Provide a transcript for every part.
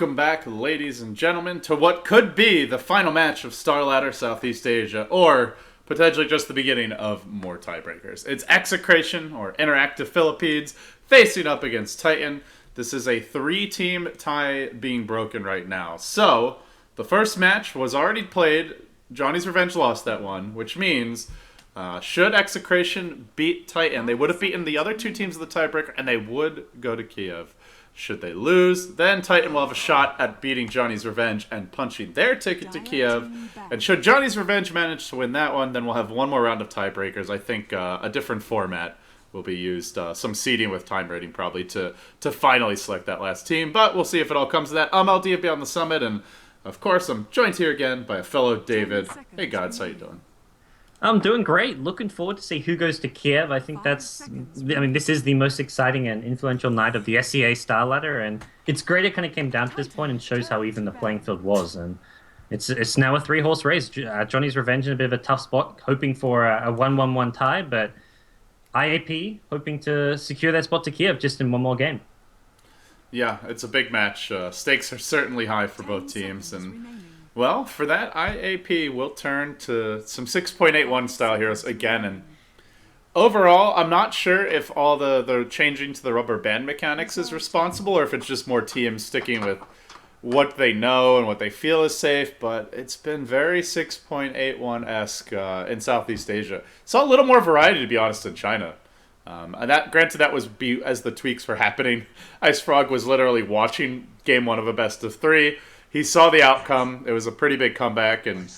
Welcome back, ladies and gentlemen, to what could be the final match of Starladder Southeast Asia, or potentially just the beginning of more tiebreakers. It's Execration, or Interactive Philippines, facing up against Titan. This is a 3-team tie being broken right now. So, the first match was already played. Johnny's Revenge lost that one, which means should Execration beat Titan, they would have beaten the other 2 teams of the tiebreaker, and they would go to Kiev. Should they lose, then Titan will have a shot at beating Johnny's Revenge and punching their ticket to Kiev. And should Johnny's Revenge manage to win that one, then we'll have one more round of tiebreakers. I think a different format will be used. Some seeding with time rating probably to finally select that last team. But we'll see if it all comes to that. I'm LD on the summit, and of course I'm joined here again by a fellow David. Hey Gods, how you doing? I'm doing great. Looking forward to see who goes to Kiev. I think this is the most exciting and influential night of the SEA Starladder, and it's great it kind of came down to this point and shows how even the playing field was. And it's now a 3-horse race. Johnny's Revenge in a bit of a tough spot, hoping for a 1-1-1 tie, but IAP hoping to secure that spot to Kiev just in one more game. Yeah, it's a big match. Stakes are certainly high for both teams, and well, for that, IAP will turn to some 6.81 style heroes again. And overall, I'm not sure if all the changing to the rubber band mechanics is responsible, or if it's just more teams sticking with what they know and what they feel is safe. But it's been very 6.81-esque in Southeast Asia. Saw a little more variety, to be honest, in China. And that, granted, that was as the tweaks were happening. Ice Frog was literally watching game 1 of a best of 3. He saw the outcome. It was a pretty big comeback, and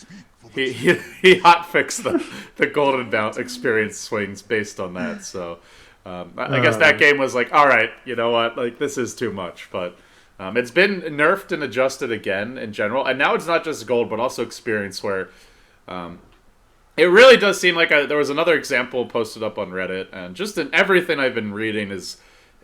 he hotfixed the Golden Bout experience swings based on that. So I guess that game was like, all right, you know what? Like, this is too much. But it's been nerfed and adjusted again in general. And now it's not just gold, but also experience, where it really does seem like there was another example posted up on Reddit. And just in everything I've been reading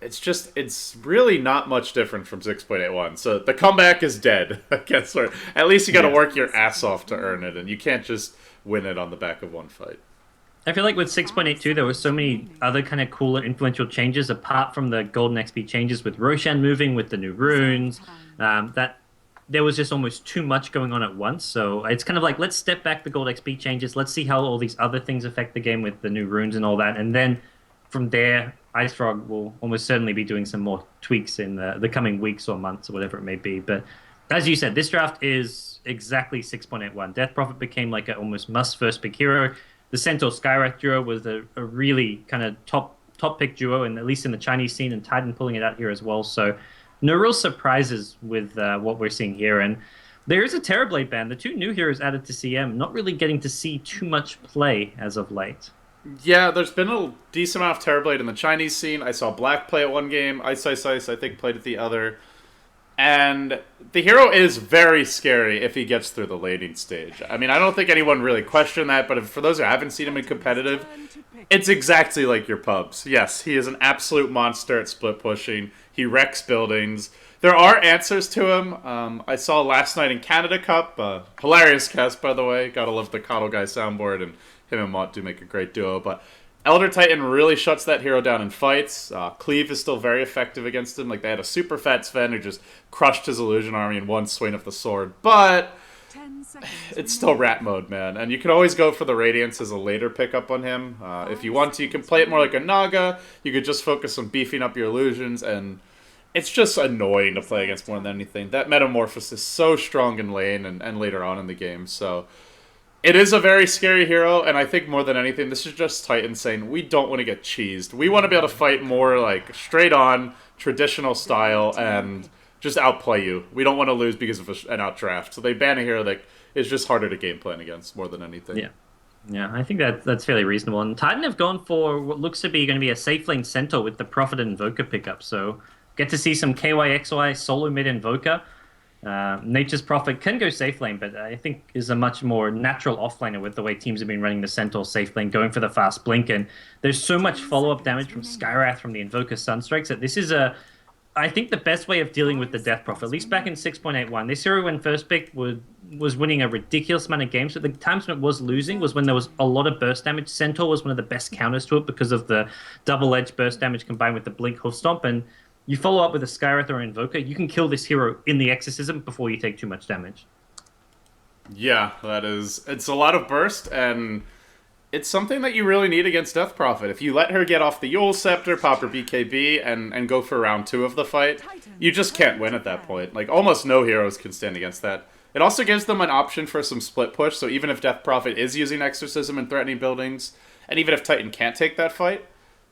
it's really not much different from 6.81. So the comeback is dead, I guess. Or at least you got to work your ass off to earn it, and you can't just win it on the back of one fight. I feel like with 6.82, there were so many other kind of cooler, influential changes apart from the Golden XP changes with Roshan moving with the new runes. That there was just almost too much going on at once. So it's kind of like, let's step back the Gold XP changes. Let's see how all these other things affect the game with the new runes and all that, and then from there, Ice Frog will almost certainly be doing some more tweaks in the coming weeks or months or whatever it may be. But as you said, this draft is exactly 6.81. Death Prophet became like an almost must-first pick hero. The Centaur Skywrath duo was a really kind of top pick duo, and at least in the Chinese scene, and Titan pulling it out here as well. So no real surprises with what we're seeing here. And there is a Terrorblade ban. The 2 new heroes added to CM, not really getting to see too much play as of late. Yeah, there's been a decent amount of Terrorblade in the Chinese scene. I saw Black play at one game. Ice, I think, played at the other. And the hero is very scary if he gets through the laning stage. I mean, I don't think anyone really questioned that, but for those who haven't seen him in competitive, it's exactly like your pubs. Yes, he is an absolute monster at split pushing. He wrecks buildings. There are answers to him. I saw last night in Canada Cup. Hilarious cast, by the way. Gotta love the Coddle Guy soundboard, and him and Mott do make a great duo. But Elder Titan really shuts that hero down in fights. Cleave is still very effective against him. Like, they had a super fat Sven who just crushed his illusion army in one swing of the sword. But it's still rat mode, man. And you can always go for the Radiance as a later pickup on him. If you want to, you can play it more like a Naga. You could just focus on beefing up your illusions, and it's just annoying to play against more than anything. That Metamorphosis is so strong in lane and later on in the game. So it is a very scary hero, and I think more than anything, this is just Titan saying, we don't want to get cheesed. We want to be able to fight more like straight on, traditional style, and just outplay you. We don't want to lose because of an outdraft. So they ban a hero that is just harder to game plan against more than anything. Yeah, I think that's fairly reasonable. And Titan have gone for what looks to be going to be a safe lane Centaur with the Prophet and Invoker pickup. So get to see some KYXY solo mid Invoker. Nature's Prophet can go safe lane, but I think is a much more natural offlaner with the way teams have been running the Centaur safe lane, going for the fast blink, and there's so much follow-up damage from Skywrath, from the Invoker Sunstrikes, that this is I think the best way of dealing with the Death Prophet, at least back in 6.81. This hero, when first picked, was winning a ridiculous amount of games, but the times when it was losing was when there was a lot of burst damage. Centaur was one of the best counters to it because of the double-edged burst damage combined with the blink hoof stomp, and you follow up with a Skywrath or Invoker, you can kill this hero in the Exorcism before you take too much damage. Yeah, it's a lot of burst, and it's something that you really need against Death Prophet. If you let her get off the Yule Scepter, pop her BKB, and go for round 2 of the fight, you just can't win at that point. Like, almost no heroes can stand against that. It also gives them an option for some split push, so even if Death Prophet is using Exorcism and threatening buildings, and even if Titan can't take that fight,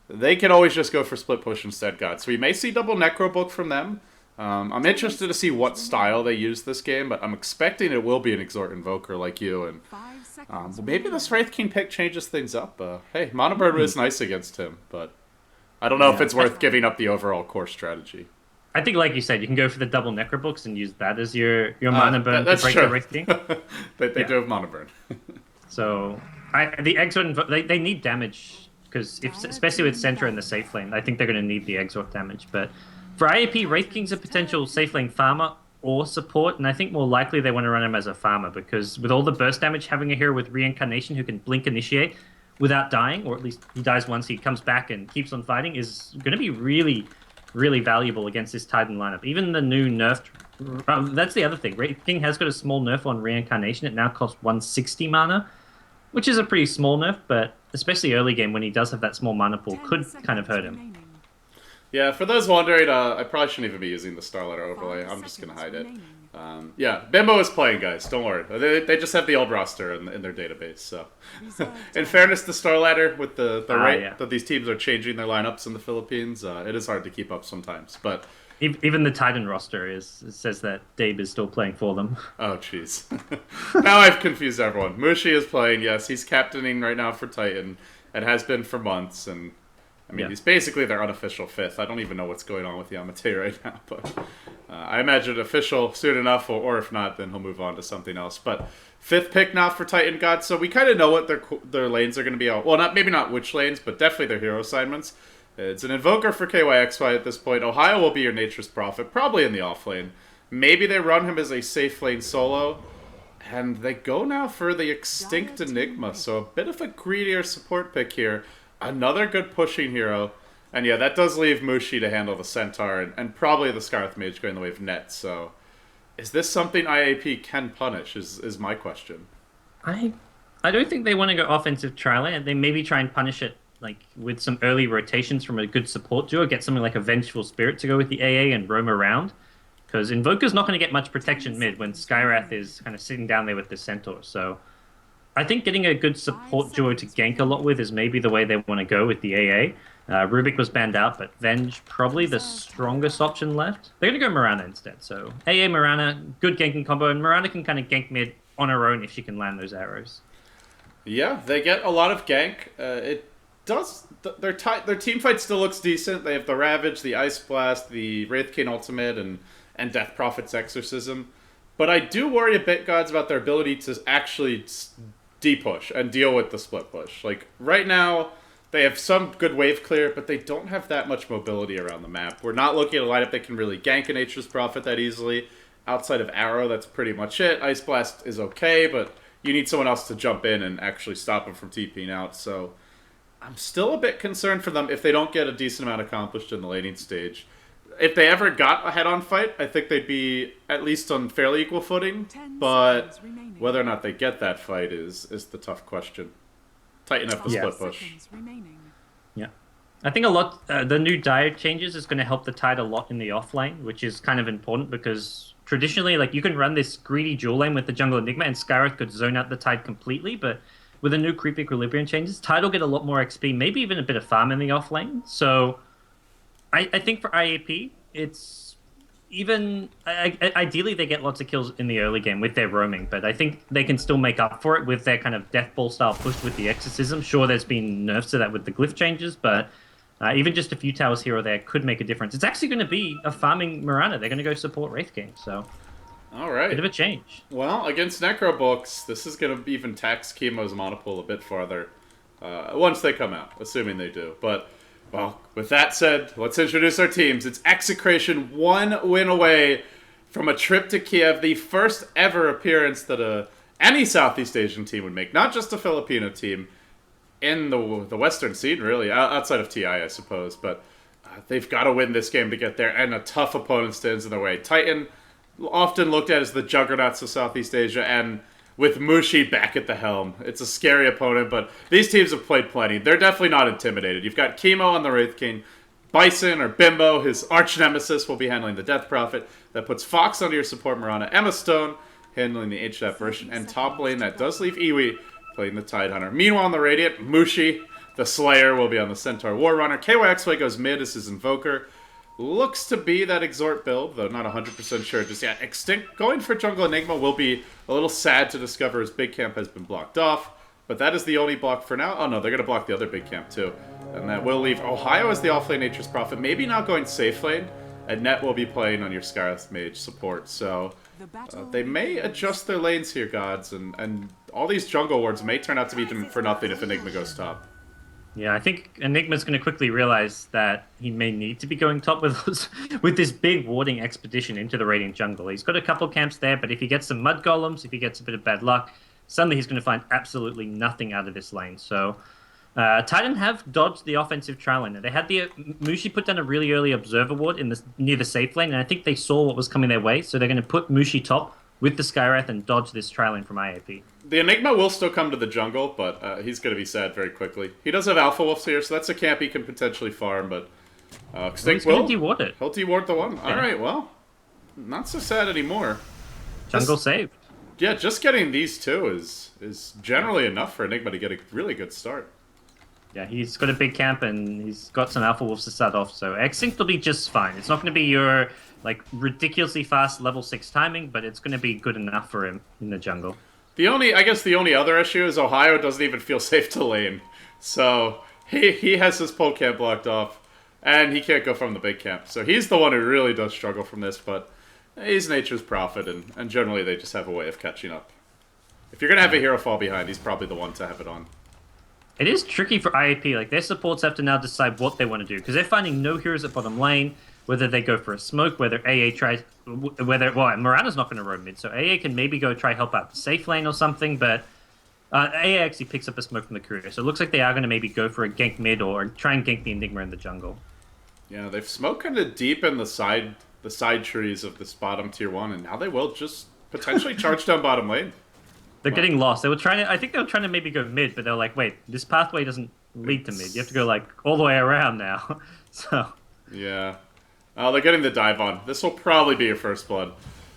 they can always just go for split push instead, God. So we may see double Necro Book from them. I'm interested to see what style they use this game, but I'm expecting it will be an Exhort Invoker like you, and maybe this Wraith King pick changes things up. Hey, Mana Burn was nice against him, but I don't know if it's worth giving up the overall core strategy. I think, like you said, you can go for the double Necro Books and use that as your Mana Burn to break the Wraith King. They do have Mana Burn. So, the Exhort, they need damage, because especially with Sentra in the safe lane, I think they're going to need the Exhort damage. But for IAP, Wraith King's a potential safe lane farmer or support, and I think more likely they want to run him as a farmer, because with all the burst damage, having a hero with Reincarnation who can blink initiate without dying, or at least he dies once, he comes back and keeps on fighting, is going to be really, really valuable against this Titan lineup. Even the new nerfed... that's the other thing. Wraith King has got a small nerf on Reincarnation. It now costs 160 mana, which is a pretty small nerf, but especially early game when he does have that small mana pool, could kind of hurt him. Yeah, for those wondering, I probably shouldn't even be using the Starladder overlay. I'm just going to hide it. Yeah, Bimbo is playing, guys. Don't worry. They just have the old roster in their database. So, in fairness to Starladder, with the rate that these teams are changing their lineups in the Philippines, it is hard to keep up sometimes. But even the Titan roster says that Dabe is still playing for them. Oh, jeez. Now I've confused everyone. Mushi is playing, yes. He's captaining right now for Titan, and has been for months, and I mean, he's basically their unofficial 5th. I don't even know what's going on with Yamate right now, but I imagine official soon enough, or if not, then he'll move on to something else. But 5th pick now for Titan God, so we kind of know what their lanes are going to be. Well, maybe not which lanes, but definitely their hero assignments. It's an Invoker for KYXY at this point. Ohio will be your Nature's Prophet, probably in the off lane. Maybe they run him as a safe lane solo, and they go now for the Extinct Enigma, so a bit of a greedier support pick here. Another good pushing hero. And yeah, that does leave Mushi to handle the Centaur and probably the Scarlet Mage going the way of Net. So is this something IAP can punish is my question. I don't think they want to go offensive trialing. They maybe try and punish it like with some early rotations from a good support duo. Get something like a Vengeful Spirit to go with the AA and roam around. Because Invoker's not going to get much protection mid when Skywrath is kind of sitting down there with the Centaur. So I think getting a good support duo to gank a lot with is maybe the way they want to go with the AA. Rubik was banned out, but Venge probably the strongest option left. They're going to go Mirana instead. So AA Mirana, good ganking combo, and Mirana can kind of gank mid on her own if she can land those arrows. Yeah, they get a lot of gank. It does. Their team fight still looks decent. They have the Ravage, the Ice Blast, the Wraith King Ultimate, and Death Prophet's Exorcism. But I do worry a bit, Gods, about their ability to actually D-push and deal with the split push. Like, right now, they have some good wave clear, but they don't have that much mobility around the map. We're not looking at a lineup that can really gank a Nature's Prophet that easily. Outside of Arrow, that's pretty much it. Ice Blast is okay, but you need someone else to jump in and actually stop him from TPing out. So I'm still a bit concerned for them if they don't get a decent amount accomplished in the laning stage. If they ever got a head-on fight, I think they'd be at least on fairly equal footing. But whether or not they get that fight is the tough question. Tighten up the split push. Yeah. I think a lot, the new diet changes is going to help the Tide a lot in the off lane, which is kind of important because traditionally, like, you can run this greedy dual lane with the Jungle Enigma and Skywrath could zone out the Tide completely, but with the new creep equilibrium changes, Tide will get a lot more XP, maybe even a bit of farm in the off lane. So I think for IAP, it's even... ideally, they get lots of kills in the early game with their roaming, but I think they can still make up for it with their kind of Death Ball style push with the Exorcism. Sure, there's been nerfs to that with the glyph changes, but even just a few towers here or there could make a difference. It's actually going to be a farming Mirana. They're going to go support Wraith King, so... All right. Bit of a change. Well, against Necrobooks, this is going to even tax Chemo's mana pool a bit farther once they come out, assuming they do. But... well, with that said, let's introduce our teams. It's Execration, 1 win away from a trip to Kiev, the first ever appearance that any Southeast Asian team would make, not just a Filipino team, in the Western scene, really, outside of TI, I suppose. But they've got to win this game to get there, and a tough opponent stands in their way. Titan, often looked at as the juggernauts of Southeast Asia, and with Mushi back at the helm, it's a scary opponent, but these teams have played plenty. They're definitely not intimidated. You've got Chemo on the Wraith King, Bison or Bimbo, his arch nemesis, will be handling the Death Prophet. That puts Fox under your support Mirana. Emma Stone handling the HDAP version, and top lane that does leave Iwi playing the Tidehunter. Meanwhile on the Radiant, Mushi, the Slayer, will be on the Centaur War Runner. KYXY goes mid as his Invoker. Looks to be that Exhort build, though not 100% sure just yet. Extinct going for Jungle Enigma will be a little sad to discover his big camp has been blocked off, but that is the only block for now. Oh no, they're going to block the other big camp too. And that will leave Ohio as the offlane Nature's Prophet, maybe not going safe lane, and Net will be playing on your Scarlet Mage support. So they may adjust their lanes here, gods, and all these jungle wards may turn out to be for nothing if Enigma goes top. Yeah, I think Enigma's going to quickly realize that he may need to be going top with this big warding expedition into the Radiant jungle. He's got a couple camps there, but if he gets some mud golems, if he gets a bit of bad luck, suddenly he's going to find absolutely nothing out of this lane. So Titan have dodged the offensive trial lane. They had the Mushi put down a really early observer ward near the safe lane, and I think they saw what was coming their way, so they're going to put Mushi top with the Skywrath and dodge this trial lane from IAP. The Enigma will still come to the jungle, but he's going to be sad very quickly. He does have Alpha Wolves here, so that's a camp he can potentially farm, but Extinct he's going to deward it. He'll deward the one. Yeah. Alright, well, not so sad anymore. Jungle saved. Yeah, just getting these two is generally enough for Enigma to get a really good start. Yeah, he's got a big camp and he's got some Alpha Wolves to start off, so Extinct will be just fine. It's not going to be your ridiculously fast level 6 timing, but it's going to be good enough for him in the jungle. I guess the only other issue is Ohio doesn't even feel safe to lane. So he has his pole camp blocked off, and he can't go from the big camp. So he's the one who really does struggle from this, but he's Nature's Prophet, and generally they just have a way of catching up. If you're going to have a hero fall behind, he's probably the one to have it on. It is tricky for IAP. Their supports have to now decide what they want to do, because they're finding no heroes at bottom lane, whether they go for a smoke, whether AA tries... Mirana's not going to roam mid, so AA can maybe go try help out the safe lane or something, but AA actually picks up a smoke from the courier, so it looks like they are going to maybe go for a gank mid or try and gank the Enigma in the jungle. Yeah, they've smoked kind of deep in the side trees of this bottom tier 1, and now they will just potentially charge down bottom lane. They're getting lost. I think they were trying to maybe go mid, but they're like, wait, this pathway doesn't lead to mid. You have to go all the way around now. So yeah. They're getting the dive on. This will probably be your first blood.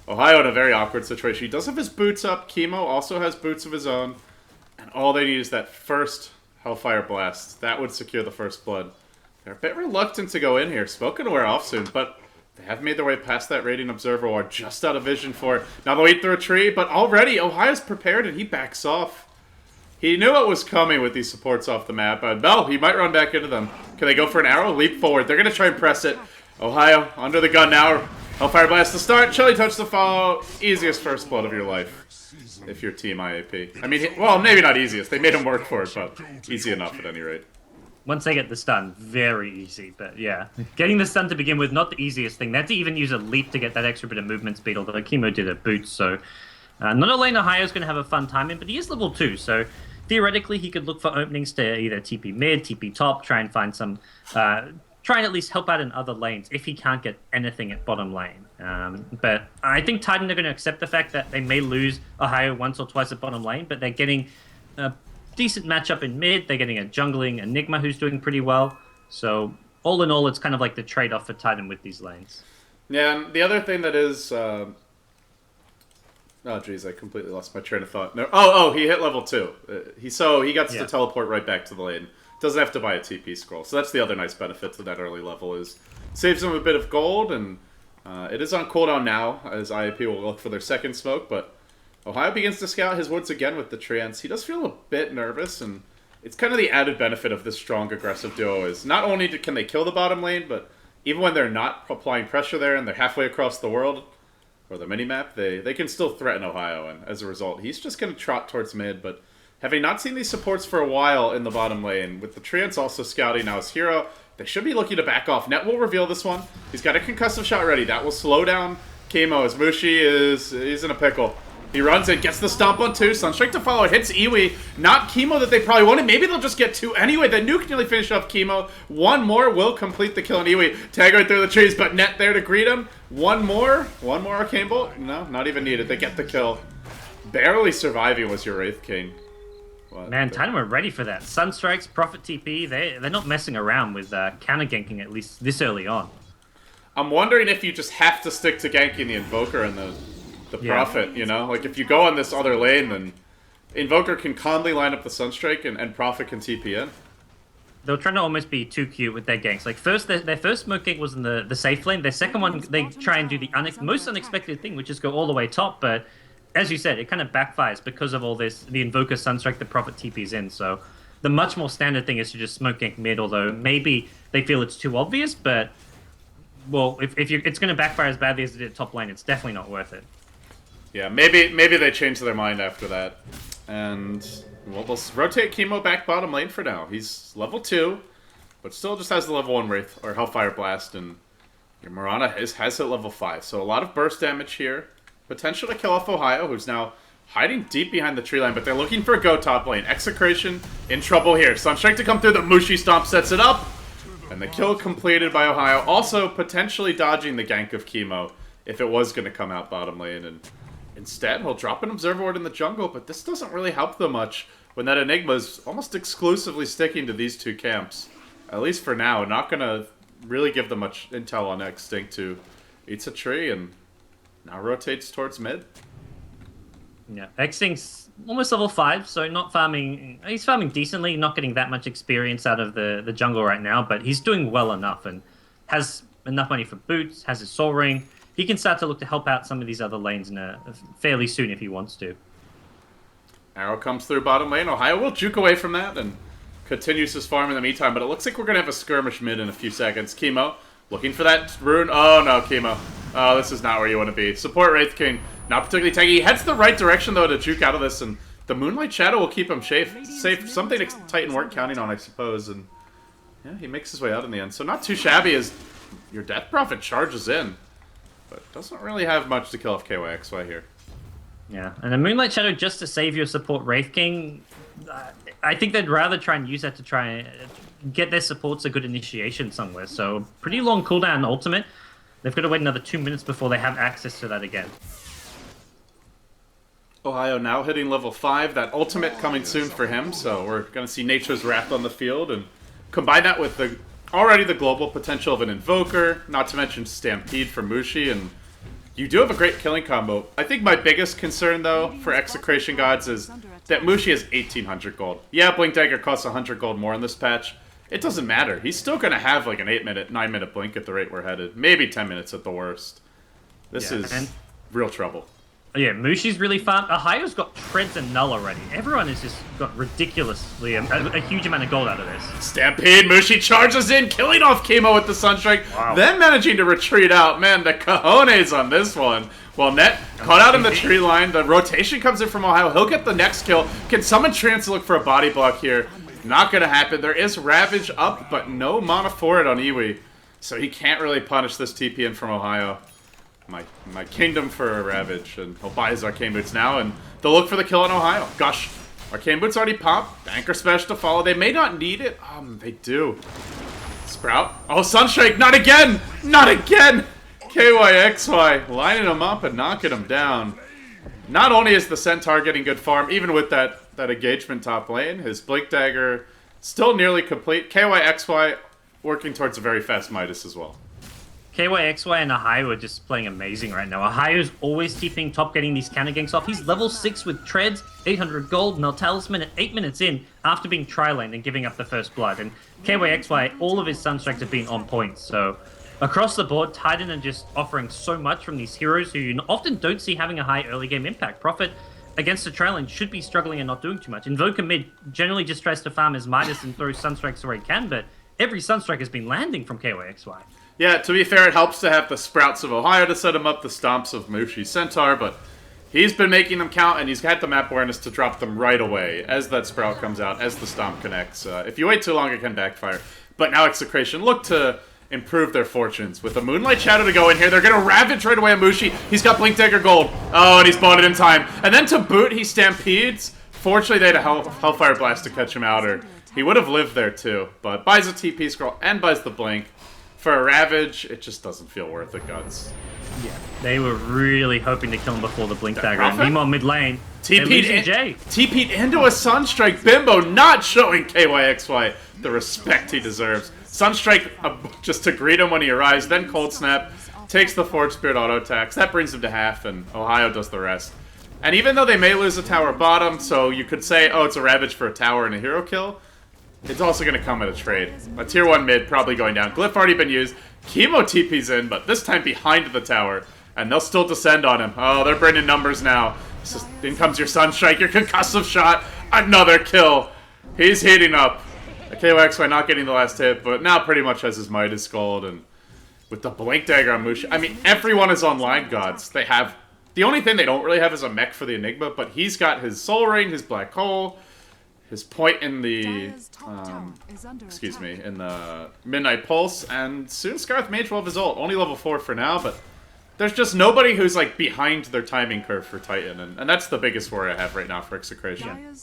Ohio in a very awkward situation. He does have his boots up. Chemo also has boots of his own. And all they need is that first Hellfire Blast. That would secure the first blood. They're a bit reluctant to go in here. Spoken to wear off soon, but they have made their way past that Radiant Observer Ward, just out of vision for it. Now they'll eat through a tree, but already Ohio's prepared and he backs off. He knew what was coming with these supports off the map, but no, he might run back into them. Can they go for an arrow? Leap forward. They're going to try and press it. Ohio, under the gun now. Hellfire Blast to start. Chilly Touch to follow. Easiest first blood of your life, if you're Team IAP. I mean, well, maybe not easiest. They made him work for it, but easy enough at any rate. Once they get the stun, very easy. But yeah, getting the stun to begin with, not the easiest thing. They had to even use a leap to get that extra bit of movement speed, although Chemo did a boot, so... not a lane Ohio's going to have a fun time in, but he is level 2, so theoretically he could look for openings to either TP mid, TP top, try and find some... try and at least help out in other lanes if he can't get anything at bottom lane. But I think Titan are going to accept the fact that they may lose Ohio once or twice at bottom lane, but they're getting a decent matchup in mid. They're getting a jungling Enigma who's doing pretty well. So all in all, it's kind of like the trade-off for Titan with these lanes. Yeah, and the other thing that is... oh, geez, I completely lost my train of thought. No, he hit level 2. He gets to teleport right back to the lane. Doesn't have to buy a TP scroll. So that's the other nice benefit to that early level is saves him a bit of gold, and it is on cooldown now, as IAP will look for their second smoke, but Ohio begins to scout his woods again with the Treants. He does feel a bit nervous, and it's kind of the added benefit of this strong aggressive duo is not only can they kill the bottom lane, but even when they're not applying pressure there and they're halfway across the world, or the minimap, they can still threaten Ohio, and as a result, he's just going to trot towards mid, but having not seen these supports for a while in the bottom lane, with the Treants also scouting now his hero, they should be looking to back off. Net will reveal this one. He's got a concussive shot ready. That will slow down Chemo as Mushi he's in a pickle. He runs in, gets the stomp on 2. Sunstrike to follow. It hits Iwi. Not Chemo that they probably wanted. Maybe they'll just get 2 anyway. The nuke nearly finished off Chemo. One more will complete the kill on Iwi. Tag right through the trees, but Net there to greet him. One more Arcane Bolt. No, not even needed. They get the kill. Barely surviving was your Wraith King. Man, Titan were ready for that. Sunstrikes, Prophet TP, they're not messing around with counter ganking, at least this early on. I'm wondering if you just have to stick to ganking the Invoker and the Prophet, you know? Like, if you go on this other lane, then Invoker can calmly line up the Sunstrike and Prophet can TP in. They were trying to almost be too cute with their ganks. Like, first, their first smoke gank was in the safe lane. Their second one, they try and do the most unexpected thing, which is go all the way top, but as you said, it kind of backfires because of all this, the Invoker, Sunstrike, the Prophet TP's in, so the much more standard thing is to just smoke gank mid, although maybe they feel it's too obvious, but, well, if it's going to backfire as badly as it did top lane, it's definitely not worth it. Yeah, maybe they changed their mind after that. And well, they'll rotate Chemo back bottom lane for now. He's level 2, but still just has the level 1 Wraith, or Hellfire Blast, and your Mirana has hit level 5. So a lot of burst damage here. Potential to kill off Ohio, who's now hiding deep behind the tree line, but they're looking for a go top lane. Execration in trouble here. Sunstrike to come through, the Mushi Stomp sets it up, and the kill completed by Ohio. Also potentially dodging the gank of Chemo if it was going to come out bottom lane, and instead he'll drop an Observer Ward in the jungle, but this doesn't really help them much when that Enigma's almost exclusively sticking to these 2 camps. At least for now, not going to really give them much intel on Extinct, who eats a tree and now rotates towards mid. Yeah, Extinct's almost level 5, so not farming. He's farming decently, not getting that much experience out of the jungle right now, but he's doing well enough and has enough money for boots, has his Soul Ring. He can start to look to help out some of these other lanes fairly soon if he wants to. Arrow comes through bottom lane. Ohio will juke away from that and continues his farm in the meantime, but it looks like we're going to have a skirmish mid in a few seconds. Chemo looking for that rune. Oh no, Chemo. Oh, this is not where you want to be. Support Wraith King. Not particularly tanky. He heads the right direction, though, to juke out of this, and the Moonlight Shadow will keep him safe. Something Titan weren't counting on, I suppose, and yeah, he makes his way out in the end. So not too shabby as your Death Prophet charges in, but doesn't really have much to kill off KYXY here. Yeah, and a Moonlight Shadow just to save your support Wraith King, I think they'd rather try and use that to try and get their supports a good initiation somewhere. So pretty long cooldown ultimate. They've got to wait another 2 minutes before they have access to that again. Ohio now hitting level 5. That ultimate coming soon for him, so we're going to see Nature's Wrath on the field, and combine that with already the global potential of an Invoker, not to mention Stampede for Mushi, and you do have a great killing combo. I think my biggest concern, though, for Execration Gods is that Mushi has 1,800 gold. Yeah, Blink Dagger costs 100 gold more in this patch. It doesn't matter. He's still going to have like an 8-minute, 9-minute blink at the rate we're headed. Maybe 10 minutes at the worst. This is real trouble. Yeah, Mushi's really fun. Ohio's got Treads and Null already. Everyone has just got ridiculously a huge amount of gold out of this. Stampede, Mushi charges in, killing off Chemo with the Sunstrike, then managing to retreat out. Man, the cojones on this one. Well, Net caught out in the tree line. The rotation comes in from Ohio. He'll get the next kill. Can summon Trance to look for a body block here. Not going to happen. There is Ravage up, but no mana for it on Iwi. So he can't really punish this TP in from Ohio. My kingdom for a Ravage. And he'll buy his Arcane Boots now, and they'll look for the kill on Ohio. Gosh, Arcane Boots already popped. Anchor Smash to follow. They may not need it. They do. Sprout. Oh, Sunstrike. Not again! Not again! KYXY lining him up and knocking him down. Not only is the Centaur getting good farm, even with that engagement top lane, his Blink Dagger still nearly complete. KYXY working towards a very fast Midas as well. KYXY and Ohio are just playing amazing right now. Ohio's always keeping top, getting these counter ganks off. He's level 6 with Treads, 800 gold, Null Talisman at 8 minutes in after being tri-laned and giving up the first blood. And KYXY, all of his Sunstrikes have been on point, so across the board, Titan are just offering so much from these heroes who you often don't see having a high early game impact. Prophet against the trailing should be struggling and not doing too much. Invoker mid generally just tries to farm his Midas and throw Sunstrikes where he can, but every Sunstrike has been landing from KYXY. Yeah, to be fair, it helps to have the Sprouts of Ohio to set him up, the Stomps of Mushi Centaur, but he's been making them count, and he's got the map awareness to drop them right away as that Sprout comes out, as the Stomp connects. If you wait too long, it can backfire. But now Execration look to improve their fortunes. With a Moonlight Shadow to go in here, they're going to Ravage right away on Mushi. He's got Blink Dagger Gold. Oh, and he's bought it in time. And then to boot, he Stampedes. Fortunately, they had a Hellfire Blast to catch him out, or he would have lived there too. But buys a TP scroll and buys the Blink. For a Ravage, it just doesn't feel worth it, Guts. Yeah, they were really hoping to kill him before the Blink Dagger. And Prophet? meanwhile, mid lane, TP'd into a Sunstrike. Bimbo not showing KYXY the respect he deserves. Sunstrike just to greet him when he arrives, then Cold Snap, takes the Forge Spirit auto attacks. That brings him to half, and Ohio does the rest. And even though they may lose a tower bottom, so you could say, oh, it's a Ravage for a tower and a hero kill, it's also going to come at a trade. A tier 1 mid probably going down. Glyph already been used. Chemo TP's in, but this time behind the tower. And they'll still descend on him. Oh, they're bringing numbers now. Just, in comes your Sunstrike, your concussive shot. Another kill. He's heating up. KYXY not getting the last hit, but now pretty much has his Midas Gold. And with the Blink Dagger on Mushi, I mean, everyone is online, Gods. They have... The only thing they don't really have is a mech for the Enigma, but he's got his Soul Ring, his Black Hole, his point in the, in the Midnight Pulse, and soon Scarth Mage will have his ult. Only level 4 for now, but there's just nobody who's, like, behind their timing curve for Titan, and that's the biggest worry I have right now for Execration.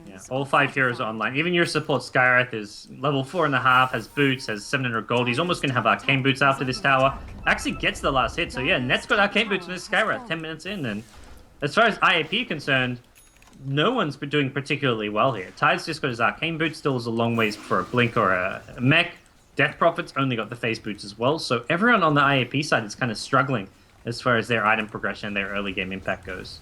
Yeah, all 5 heroes are online. Even your support Skywrath is level 4.5, has boots, has 700 gold. He's almost going to have Arcane Boots after this tower. Actually gets the last hit, so yeah, Net's got Arcane Boots in his Skywrath 10 minutes in, and as far as IAP concerned, no one's been doing particularly well here. Tide's just got his Arcane Boots, still is a long ways for a Blink or a mech. Death Prophet's only got the Phase Boots as well, so everyone on the IAP side is kind of struggling as far as their item progression and their early game impact goes.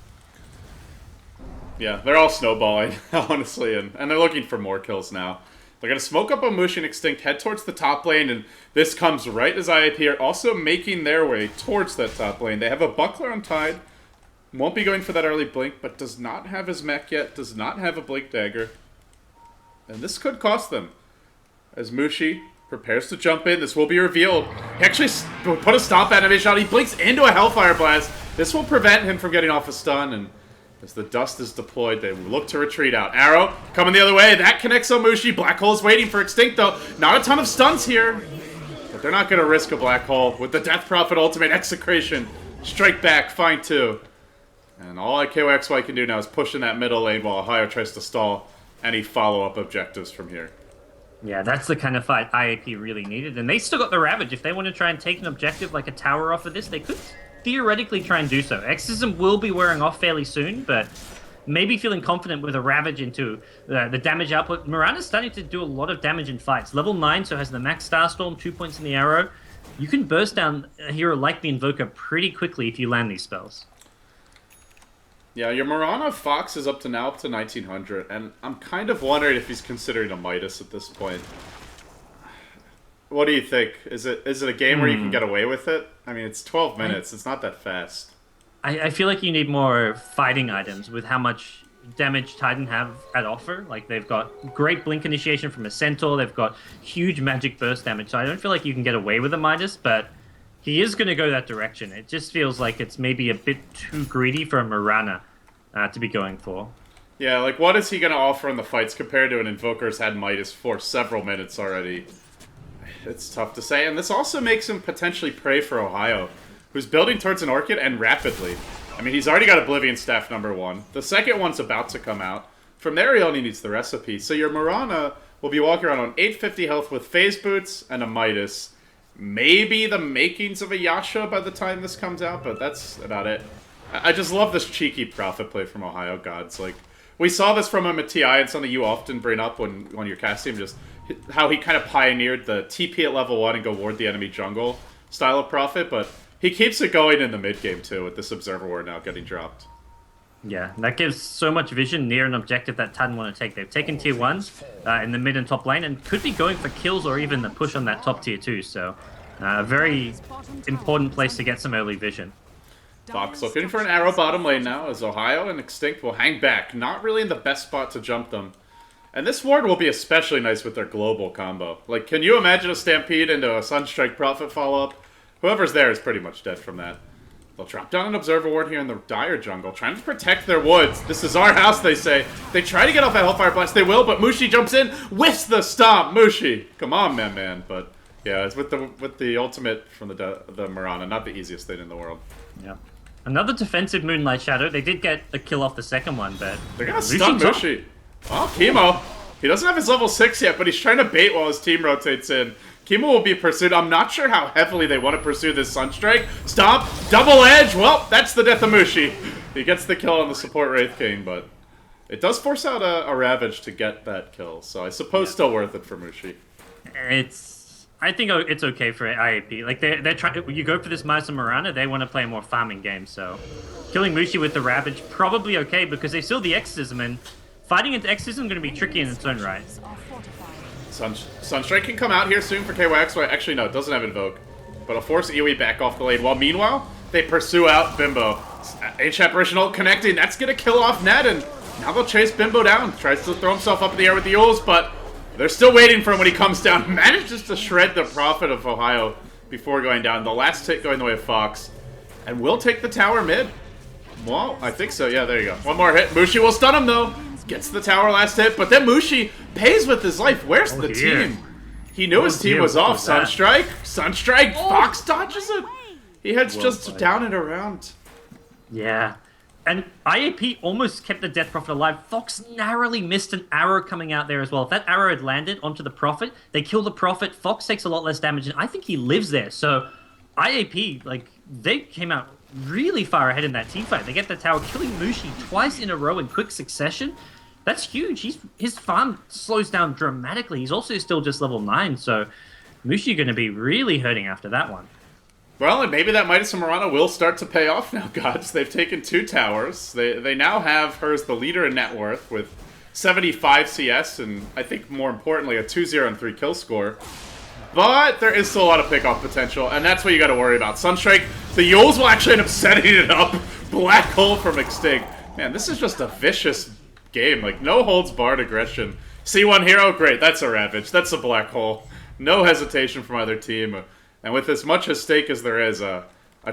Yeah, they're all snowballing, honestly, and they're looking for more kills now. They're going to smoke up on Mushi and Extinct, head towards the top lane, and this comes right as IAP are also making their way towards that top lane. They have a Buckler on Tide. Won't be going for that early Blink, but does not have his mech yet, does not have a Blink Dagger. And this could cost them. As Mushi prepares to jump in, this will be revealed. He actually put a stop animation on. He blinks into a Hellfire Blast. This will prevent him from getting off a stun, and as the dust is deployed, they look to retreat out. Arrow coming the other way. That connects on Mushi. Black Hole's waiting for Extinct, though. Not a ton of stuns here, but they're not going to risk a Black Hole. With the Death Prophet ultimate, Execration, strike back, find 2. And all KYXY can do now is push in that middle lane while Ohio tries to stall any follow-up objectives from here. Yeah, that's the kind of fight IAP really needed. And they still got the Ravage. If they want to try and take an objective like a tower off of this, they could theoretically try and do so. Exorcism will be wearing off fairly soon, but maybe feeling confident with a Ravage into the damage output. Mirana's starting to do a lot of damage in fights. Level 9, so has the max Starstorm, 2 points in the arrow. You can burst down a hero like the Invoker pretty quickly if you land these spells. Yeah, your Mirana Fox is up to 1900, and I'm kind of wondering if he's considering a Midas at this point. What do you think? Is it a game where you can get away with it? I mean, it's 12 minutes. It's not that fast. I feel like you need more fighting items with how much damage Titan have at offer. Like, they've got great Blink Initiation from a Centaur. They've got huge Magic Burst damage. So I don't feel like you can get away with a Midas, but he is going to go that direction. It just feels like it's maybe a bit too greedy for a Mirana to be going for. Yeah, like, what is he going to offer in the fights compared to an Invoker's had Midas for several minutes already? It's tough to say, and this also makes him potentially prey for Ohio, who's building towards an Orchid, and rapidly. I mean, he's already got Oblivion Staff #1. The second one's about to come out. From there, he only needs the recipe. So your Mirana will be walking around on 850 health with Phase Boots and a Midas. Maybe the makings of a Yasha by the time this comes out, but that's about it. I just love this cheeky Prophet play from Ohio Gods. Like, we saw this from him at TI, and something you often bring up when you're casting him, just how he kind of pioneered the TP at level 1 and go ward the enemy jungle style of Prophet, but he keeps it going in the mid game too, with this Observer Ward now getting dropped. Yeah, that gives so much vision near an objective that Titan want to take. They've taken tier 1s in the mid and top lane, and could be going for kills or even the push on that top tier 2, so a very important place to get some early vision. Fox looking for an arrow bottom lane now, as Ohio and Extinct will hang back. Not really in the best spot to jump them. And this ward will be especially nice with their global combo. Like, can you imagine a Stampede into a Sunstrike Prophet follow-up? Whoever's there is pretty much dead from that. They'll drop down an Observer Ward here in the Dire jungle, trying to protect their woods. This is our house, they say. They try to get off a Hellfire Blast. They will, but Mushi jumps in, whiffs the stomp. Mushi, come on, man. But Yeah, it's with the ultimate from the Mirana, not the easiest thing in the world. Yeah. Another defensive Moonlight Shadow. They did get a kill off the second one, but they're gonna stun Mushi. Oh, Chemo. He doesn't have his level 6 yet, but he's trying to bait while his team rotates in. Chemo will be pursued. I'm not sure how heavily they want to pursue this Sunstrike. Stomp, double edge. Well, that's the death of Mushi. He gets the kill on the support Wraith King, but it does force out a Ravage to get that kill. So I suppose still worth it for Mushi. I think it's okay for IAP. Like they're trying. You go for this Mice and Mirana, they want to play a more farming game. So killing Mushi with the Ravage probably okay because they still the Exorcism, and fighting into Exorcism is going to be tricky in its own right. Sunstrike can come out here soon for KYXY. Actually, no, it doesn't have Invoke, but it'll force Iwi back off the lane. While meanwhile, they pursue out Bimbo. H-Apparition ult connecting. That's going to kill off Ned, and now they'll chase Bimbo down. Tries to throw himself up in the air with the Yules, but they're still waiting for him when he comes down. Manages to shred the Prophet of Ohio before going down. The last hit going the way of Fox. And will take the tower mid. Well, I think so. Yeah, there you go. One more hit. Mushi will stun him, though. Gets the tower last hit, but then Mushi pays with his life. Where's the team? He knew his team was off. Sunstrike. Sunstrike. Fox dodges it. He heads just down and around. Yeah. And IAP almost kept the Death Prophet alive. Fox narrowly missed an arrow coming out there as well. If that arrow had landed onto the Prophet, they kill the Prophet. Fox takes a lot less damage, and I think he lives there. So IAP, like, they came out really far ahead in that teamfight. They get the tower, killing Mushi twice in a row in quick succession. That's huge. His farm slows down dramatically. He's also still just level 9, so Mushi going to be really hurting after that one. Well, and maybe that Midas and Mirana will start to pay off now, gods. They've taken 2 towers. They now have her as the leader in net worth with 75 CS and I think more importantly a 2-0 and 3 kill score. But there is still a lot of pickoff potential, and that's what you got to worry about. Sunstrike, the Yules will actually end up setting it up. Black Hole from Extinct. Man, this is just a vicious game. Like, no holds barred aggression. C1 hero, great. That's a Ravage. That's a Black Hole. No hesitation from either team. And with as much at stake as there is, a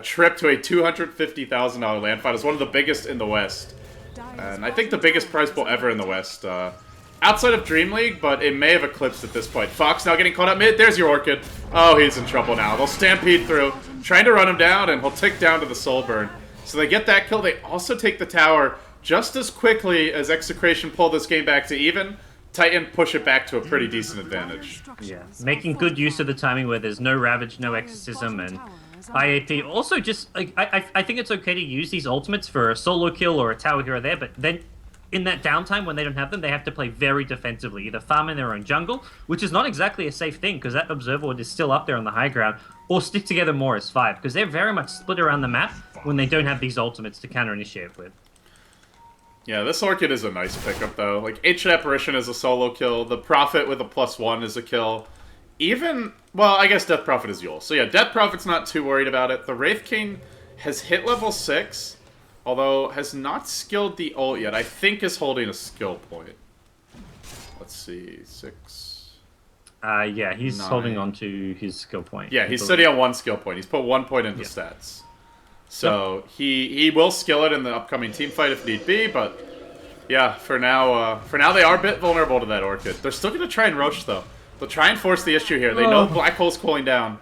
trip to a $250,000 land fight is one of the biggest in the West. And I think the biggest prize pool ever in the West. Outside of Dream League, but it may have eclipsed at this point. Fox now getting caught up mid. There's your Orchid. Oh, he's in trouble now. They'll stampede through, trying to run him down, and he'll tick down to the Soul Burn. So they get that kill. They also take the tower just as quickly as Execration pull this game back to even. Titan push it back to a pretty decent advantage. Yeah, making good use of the timing where there's no Ravage, no Exorcism, and IAT. Also, just like I think it's okay to use these ultimates for a solo kill or a tower here or there, but then in that downtime when they don't have them, they have to play very defensively, either farm in their own jungle, which is not exactly a safe thing because that Observer Ward is still up there on the high ground, or stick together more as 5 because they're very much split around the map when they don't have these ultimates to counter-initiate with. Yeah, this Orchid is a nice pickup, though. Like, Ancient Apparition is a solo kill. The Prophet with a +1 is a kill. Even, well, I guess Death Prophet is Yule. So yeah, Death Prophet's not too worried about it. The Wraith King has hit level 6, although has not skilled the ult yet. I think is holding a skill point. Let's see, 6... yeah, he's 9. Holding on to his skill point. Yeah, he's sitting on 1 skill point. He's put 1 point into stats. So he will skill it in the upcoming team fight if need be, but yeah, for now they are a bit vulnerable to that Orchid. They're still going to try and Roche, though. They'll try and force the issue here. They know Black Hole's cooling down.